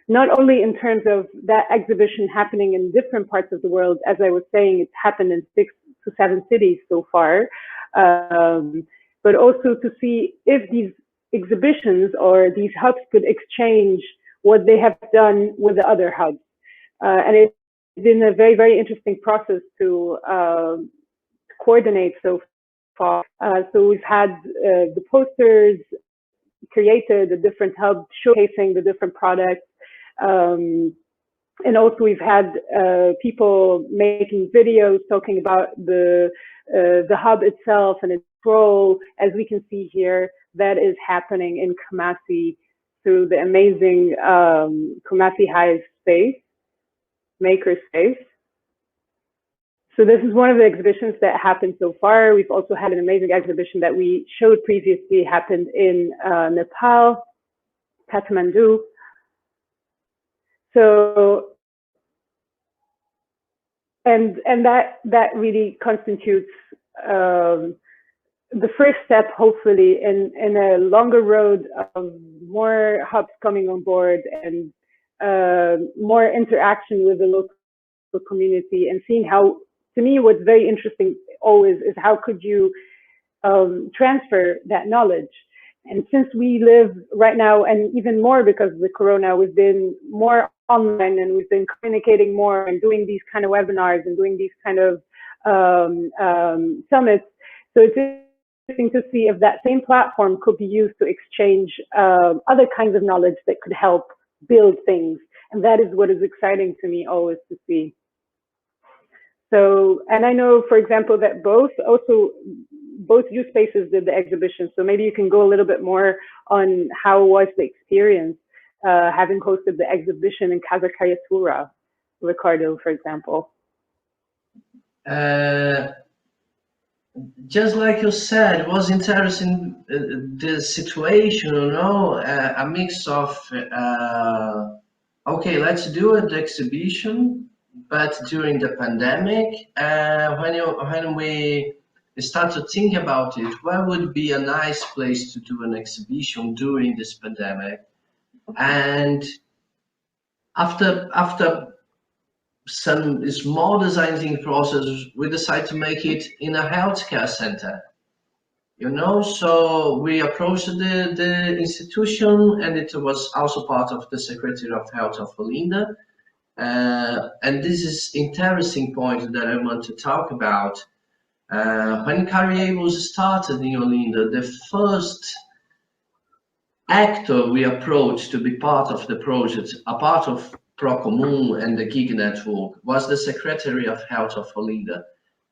not only in terms of that exhibition happening in different parts of the world. As I was saying, it's happened in 6 to 7 cities so far, but also to see if these exhibitions or these hubs could exchange what they have done with the other hubs. And it's been a very, very interesting process to coordinate so far. So we've had the posters created, the different hubs showcasing the different products. And also we've had people making videos talking about the hub itself and its role. As we can see here, that is happening in Kumasi through the amazing Kumasi Hive space, maker space. So this is one of the exhibitions that happened so far. We've also had an amazing exhibition that we showed previously, happened in Nepal, Kathmandu. So, and that really constitutes the first step, hopefully, in a longer road of more hubs coming on board and more interaction with the local community, and seeing how, to me, what's very interesting always is how could you transfer that knowledge. And since we live right now, and even more because of the corona, we've been more online and we've been communicating more and doing these kind of webinars and doing these kind of summits. So it's interesting to see if that same platform could be used to exchange other kinds of knowledge that could help build things. And that is what is exciting to me always to see. So, and I know, for example, that both youth spaces did the exhibition. So maybe you can go a little bit more on how was the experience having hosted the exhibition in Casa Cariatura, Ricardo, for example. Just like you said, it was interesting, the situation, you know, a mix of, okay, let's do an exhibition, but during the pandemic, when we start to think about it, where would be a nice place to do an exhibition during this pandemic? And after some small designing process, we decided to make it in a healthcare center, you know. So we approached the institution, and it was also part of the Secretary of Health of Olinda. And this is interesting point that I want to talk about. When Careables started in Olinda, the first actor we approached to be part of the project, a part of Procomum and the Gig Network, was the Secretary of Health of Olinda.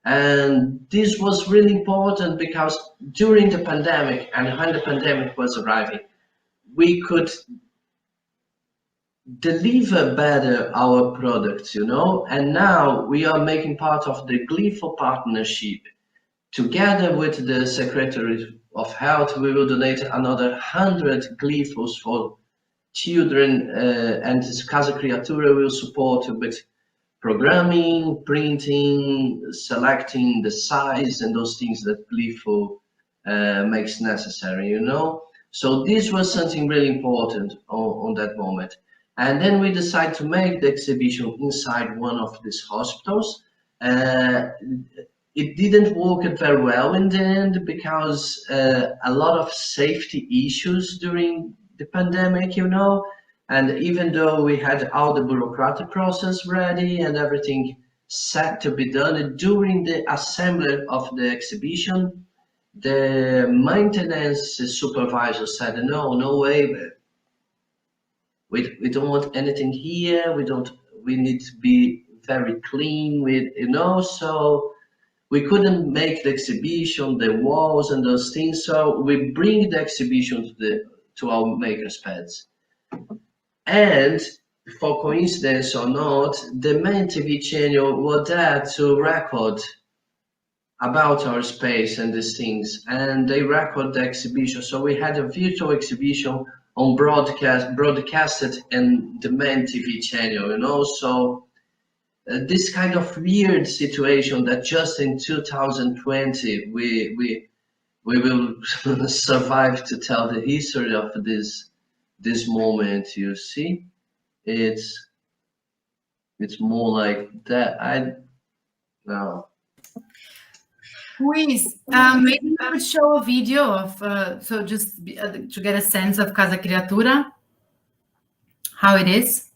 And this was really important because during the pandemic and when the pandemic was arriving, we could deliver better our products, you know, and now we are making part of the Glypho partnership. Together with the Secretary of Health, we will donate another 100 Glyphos for children, and Casa Criatura will support with programming, printing, selecting the size and those things that Glypho makes necessary, you know. So this was something really important on that moment. And then we decided to make the exhibition inside one of these hospitals. It didn't work very well in the end because a lot of safety issues during the pandemic, you know. And even though we had all the bureaucratic process ready and everything set to be done, during the assembly of the exhibition, the maintenance supervisor said, no way, we don't want anything here, we need to be very clean with, you know, so we couldn't make the exhibition, the walls and those things, so we bring the exhibition to our makerspace. And for coincidence or not, the main TV channel were there to record about our space and these things, and they record the exhibition. So we had a virtual exhibition on broadcasted in the main TV channel, you know. So this kind of weird situation that just in 2020 we will survive to tell the history of this moment. You see, it's more like that. I know. Luis, maybe you could show a video of so just to get a sense of Casa Criatura, how it is.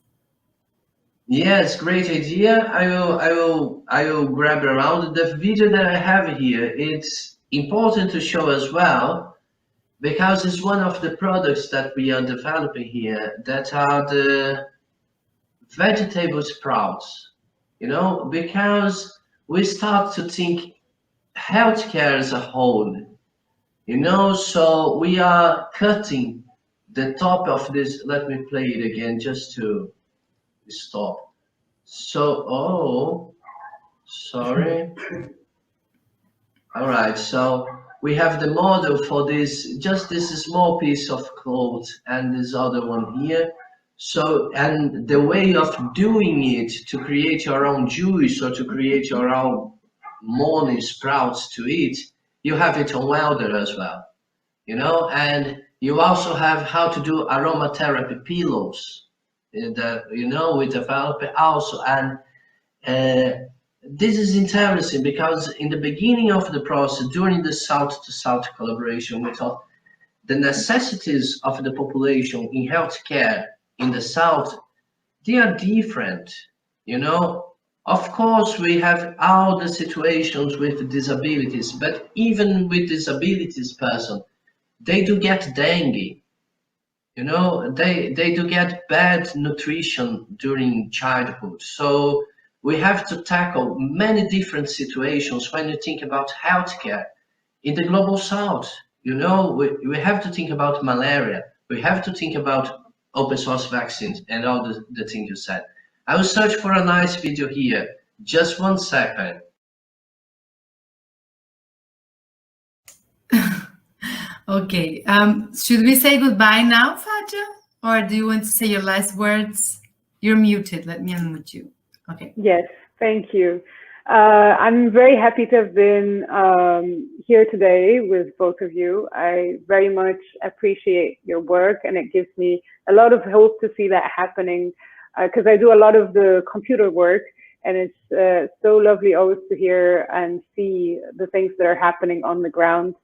Yes, great idea. I will grab around the video that I have here. It's important to show as well because it's one of the products that we are developing here that are the vegetable sprouts, you know, because we start to think healthcare as a whole, you know, so we are cutting the top of this. Let me play it again just to stop. So, oh, sorry. All right, so we have the model for this, just this small piece of cloth and this other one here. So, and the way of doing it to create your own juice or to create your own morning sprouts to eat, you have it on Welder as well, you know, and you also have how to do aromatherapy pillows that, you know, we develop it also. And this is interesting because in the beginning of the process, during the South-to-South collaboration, we thought the necessities of the population in healthcare in the South, they are different, you know. Of course, we have all the situations with disabilities, but even with disabilities person, they do get dengue, you know, they do get bad nutrition during childhood. So we have to tackle many different situations when you think about healthcare in the global South. You know, we have to think about malaria. We have to think about open source vaccines and all the things you said. I will search for a nice video here. Just 1 second. Okay. Should we say goodbye now, Fatia? Or do you want to say your last words? You're muted. Let me unmute you. Okay. Yes, thank you. I'm very happy to have been here today with both of you. I very much appreciate your work, and it gives me a lot of hope to see that happening because I do a lot of the computer work, and it's so lovely always to hear and see the things that are happening on the ground.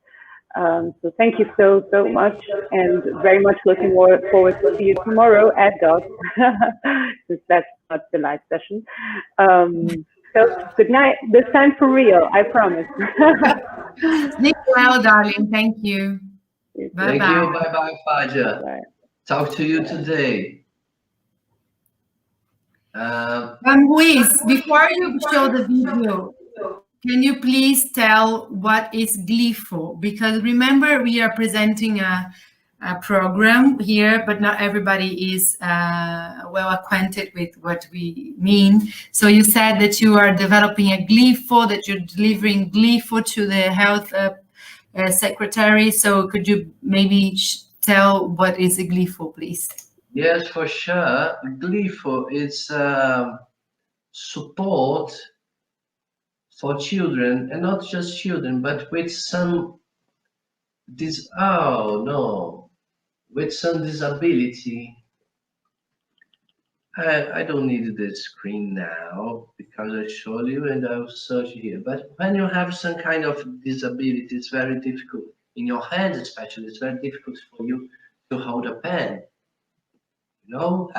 So thank you so much, and very much looking forward to see you tomorrow at DOT, since that's not the live session. So good night, this time for real, I promise. Sleep well, darling. Thank you. Bye-bye. Thank you. Bye-bye, Faja. Bye. Talk to you today. Luis, before you show the video, can you please tell what is glifo? Because remember, we are presenting a program here, but not everybody is well acquainted with what we mean. So you said that you are developing a glifo, that you're delivering glifo to the health secretary. So could you maybe tell what is a glifo, please? Yes, for sure. Glifo is support for children, and not just children, but with some with some disability. I don't need the screen now because I showed you and I'll search here. But when you have some kind of disability, it's very difficult in your hands, especially. It's very difficult for you to hold a pen. You know,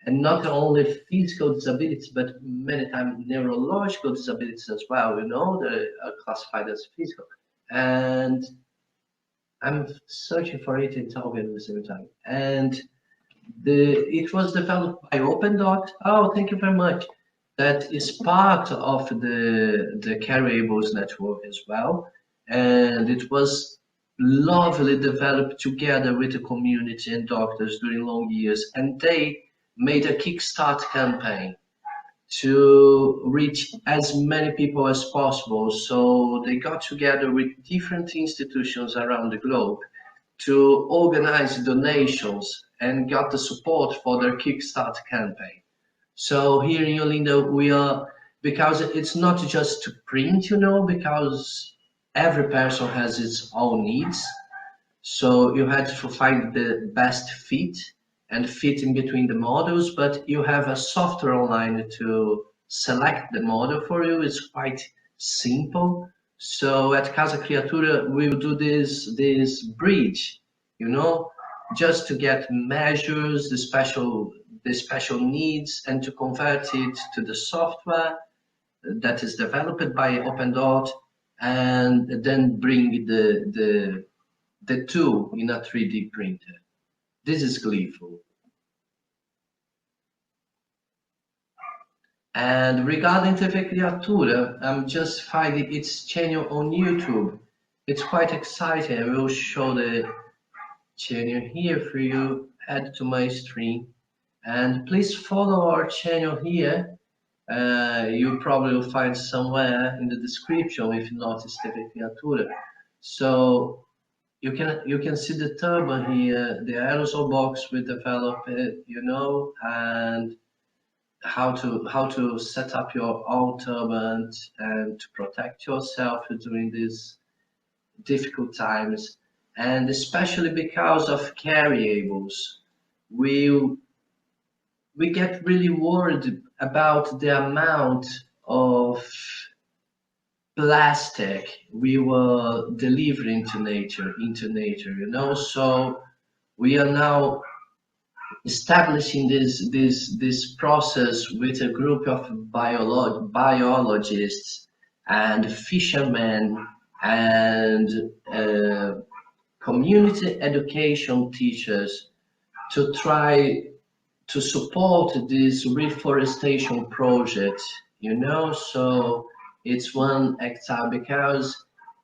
and not only physical disabilities, but many times neurological disabilities as well. You know, they are classified as physical. And I'm searching for it and talking at the same time. And it was developed by OpenDot. Oh, thank you very much. That is part of the Careables network as well. And it was lovely developed together with the community and doctors during long years. And they made a Kickstart campaign to reach as many people as possible. So they got together with different institutions around the globe to organize donations and got the support for their Kickstart campaign. So here in Olinda, we are, because it's not just to print, you know, because every person has its own needs. So you had to find the best fit and fit in between the models, but you have a software online to select the model for you. It's quite simple. So at Casa Criatura, we will do this bridge, you know, just to get measures, the special needs, and to convert it to the software that is developed by OpenDot, and then bring the tool in a 3D printer. This is glifo. And regarding TV Criatura, I'm just finding its channel on YouTube. It's quite exciting. I will show the channel here for you, add to my stream. And please follow our channel here. You probably will find somewhere in the description, if not, it's TV Criatura. So you can see the turban here, the aerosol box we developed, you know, and how to set up your own turban and to protect yourself during these difficult times. And especially because of Careables, we get really worried about the amount of plastic we were delivering to nature, you know. So we are now establishing this process with a group of biologists and fishermen and community education teachers to try to support this reforestation project, you know. So it's 1 hectare, because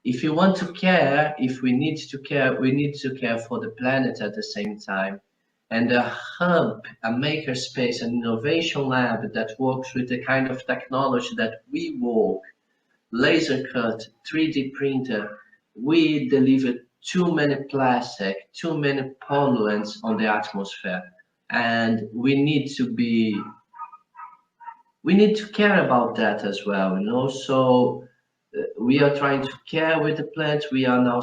if you want to care, if we need to care, we need to care for the planet at the same time. And a hub, a makerspace, an innovation lab that works with the kind of technology that we work, laser cut, 3D printer, we deliver too many plastic, too many pollutants on the atmosphere. And we need to care about that as well, you know. So we are trying to care with the plants. We are now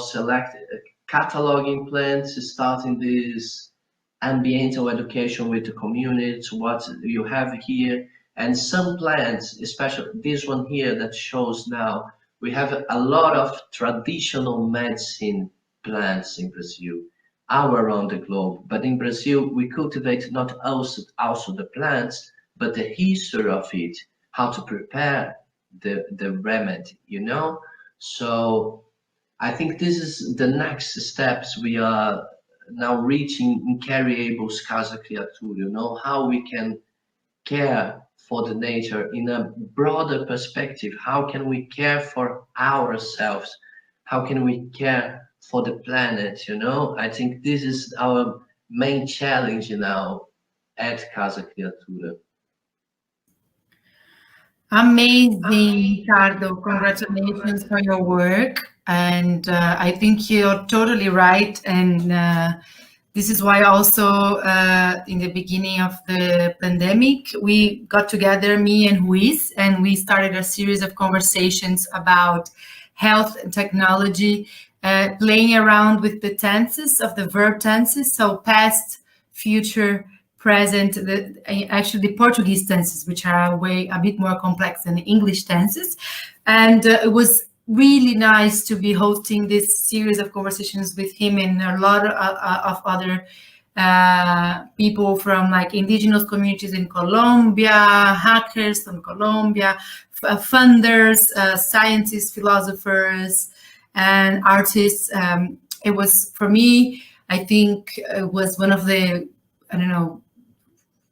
cataloging plants, starting this ambiental education with the communities, what you have here. And some plants, especially this one here that shows now, we have a lot of traditional medicine plants in Brazil, all around the globe. But in Brazil, we cultivate not also the plants, but the history of it, how to prepare the remedy, you know. So I think this is the next steps we are now reaching in Careables Casa Criatura, you know, how we can care for the nature in a broader perspective. How can we care for ourselves? How can we care for the planet? You know, I think this is our main challenge now at Casa Criatura. Amazing, Ricardo. Congratulations for your work. And I think you're totally right. And this is why also in the beginning of the pandemic, we got together, me and Ruiz, and we started a series of conversations about health and technology, playing around with the tenses of the verb tenses. So past, future, present, actually the Portuguese tenses, which are a bit more complex than the English tenses. And it was really nice to be hosting this series of conversations with him and a lot of other people from like indigenous communities in Colombia, hackers from Colombia, funders, scientists, philosophers, and artists. It was, for me, I think it was one of the, I don't know,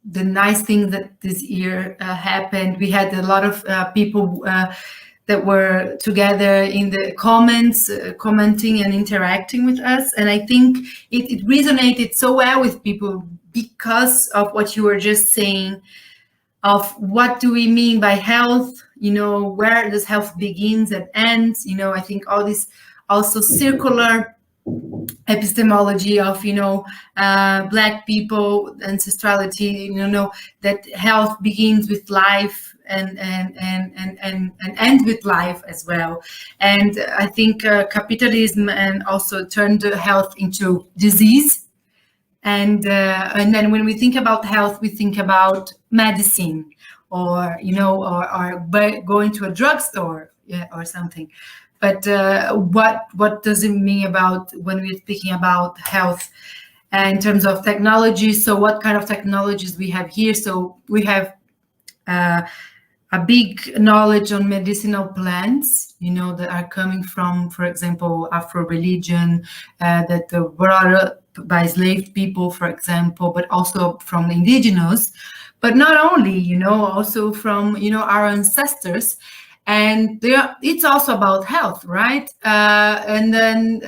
the nice thing that this year happened. We had a lot of people that were together in the comments, commenting and interacting with us. And I think it resonated so well with people because of what you were just saying, of what do we mean by health, you know, where does health begins and ends, you know. I think all this also circular epistemology of, you know, Black people, ancestrality, you know, that health begins with life and end with life as well. And I think capitalism and also turned health into disease. And then when we think about health, we think about medicine, or, you know, or going to a drugstore, yeah, or something. But what does it mean about when we're speaking about health in terms of technology? So what kind of technologies we have here? So we have a big knowledge on medicinal plants, you know, that are coming from, for example, Afro religion, that were brought up by enslaved people, for example, but also from the indigenous. But not only, you know, also from, you know, our ancestors. And it's also about health, right? And then,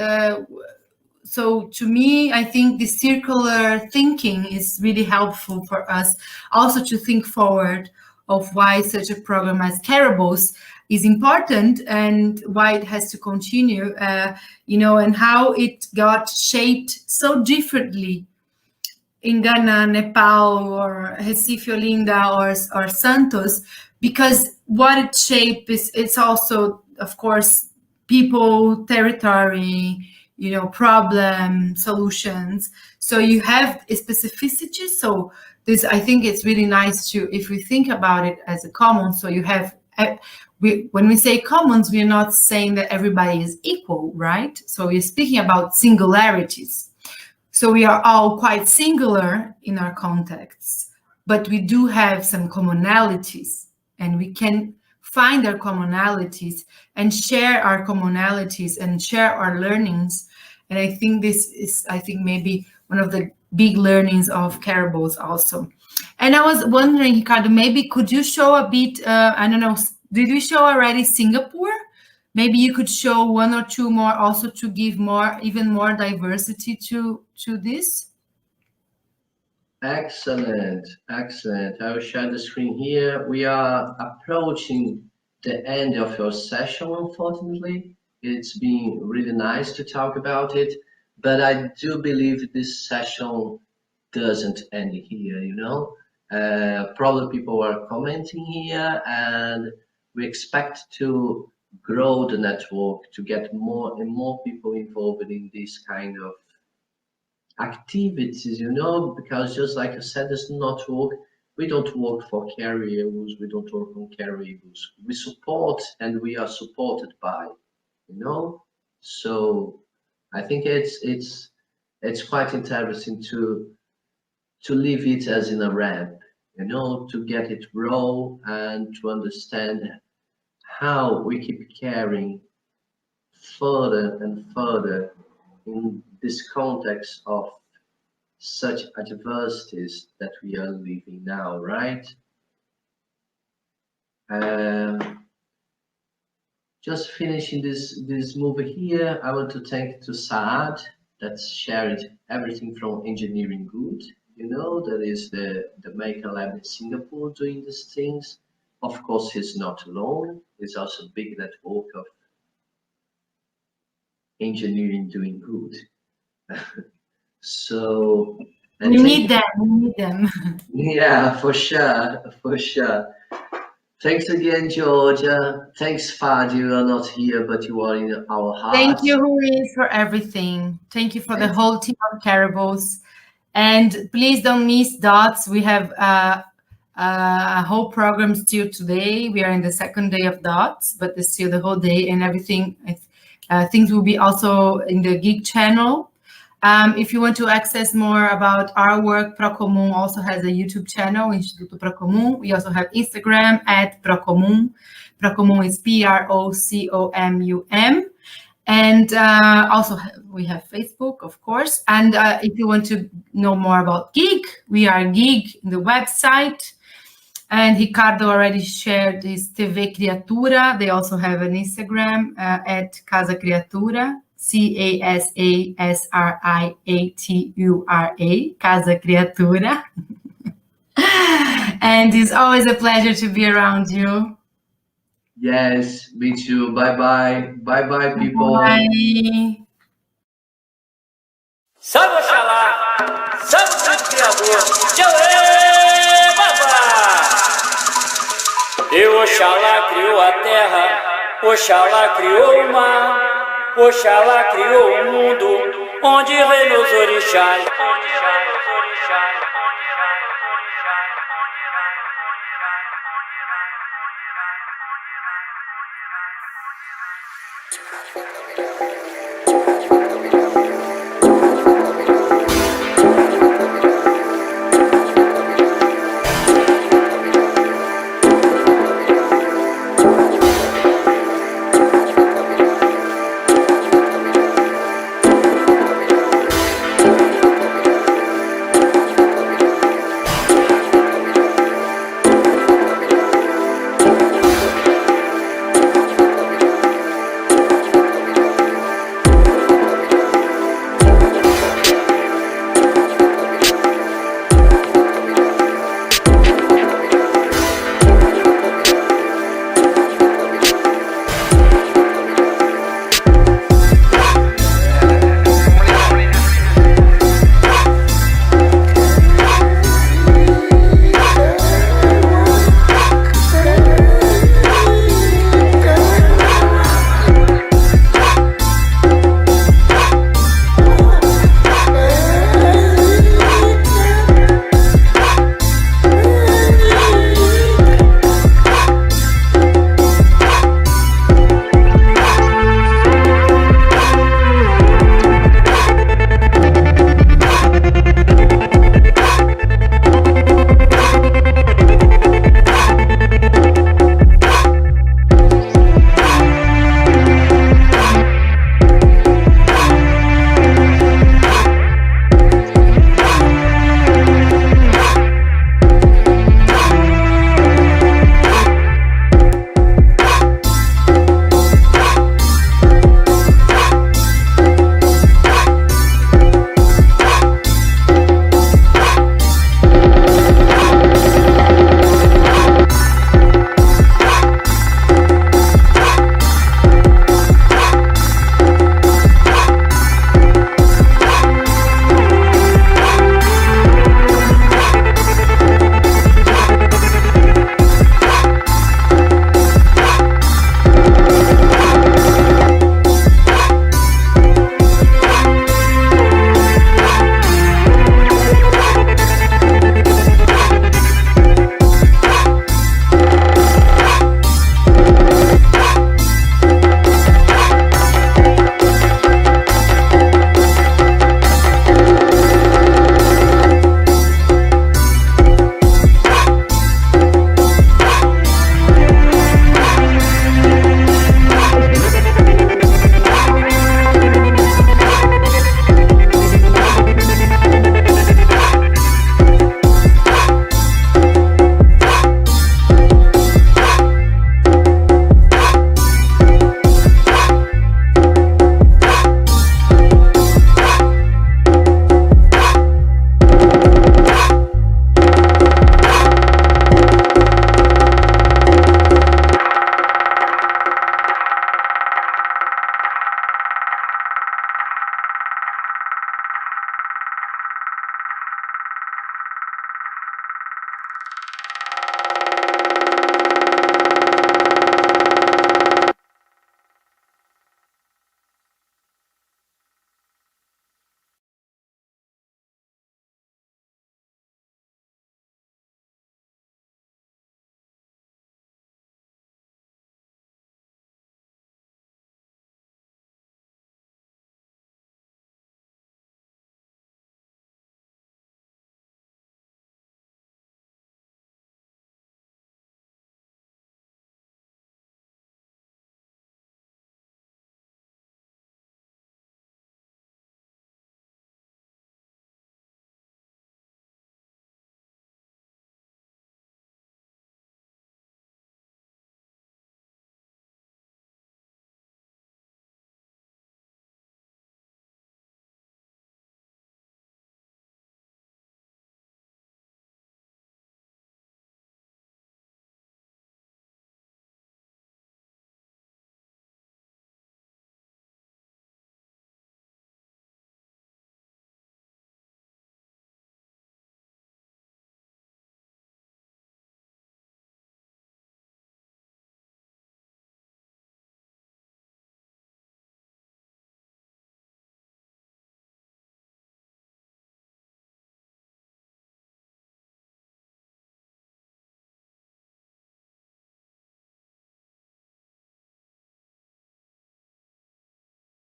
so to me, I think the circular thinking is really helpful for us also to think forward of why such a program as Careables is important and why it has to continue, you know, and how it got shaped so differently in Ghana, Nepal, or Recife, Olinda, or Santos, because what it shaped is, it's also, of course, people, territory, you know, problem, solutions. So you have a specificity. So this, I think it's really nice to, if we think about it as a commons, so you have, when we say commons, we're not saying that everybody is equal, right? So we're speaking about singularities. So we are all quite singular in our contexts, but we do have some commonalities, and we can find our commonalities and share our commonalities and share our learnings. And I think this is, I think, maybe one of the big learnings of Careables also. And I was wondering, Ricardo, maybe could you show a bit, I don't know, did we show already Singapore? Maybe you could show one or two more also to give more, even more diversity to this. Excellent, excellent. I will share the screen here. We are approaching the end of your session, unfortunately. It's been really nice to talk about it, but I do believe this session doesn't end here, you know. Probably people are commenting here, and we expect to grow the network to get more and more people involved in this kind of activities, you know, because just like I said, this network, we don't work for Careables, we don't work on Careables. We support and we are supported by, you know. So I think it's quite interesting to leave it as in a ramp, you know, to get it raw and to understand how we keep caring further and further in this context of such adversities that we are living now, right? Just finishing this movie here, I want to thank to Saad that's shared everything from engineering good. That is the Maker Lab in Singapore doing these things. Of course, he's not alone. There's also a big network of engineering doing good. So we need them. Yeah, for sure. Thanks again, Georgia. Thanks, Fad. You are not here, but you are in our hearts. Thank you, Rui, for everything. Thank you for the whole team of Careables. And please don't miss Dots. We have a whole program still today. We are in the second day of Dots, but it's still the whole day and everything. Things will be also in the Geek channel. If you want to access more about our work, Procomum also has a YouTube channel, Instituto Procomum. We also have Instagram @Procomum. Procomum is PROCOMUM. And also we have Facebook, of course. And if you want to know more about Geek, we are Geek in the website. And Ricardo already shared his TV Criatura. They also have an Instagram @Casa Criatura. CASASRIATURA, Casa Criatura. And it's always a pleasure to be around you. Yes, me too. Bye-bye. Bye-bye, people. Bye. Salve Oxalá, salve o grande Criador, Babá! E Oxalá criou a terra, Oxalá criou o mar, Oxalá criou o mundo, onde reinou os orixás. Thank you.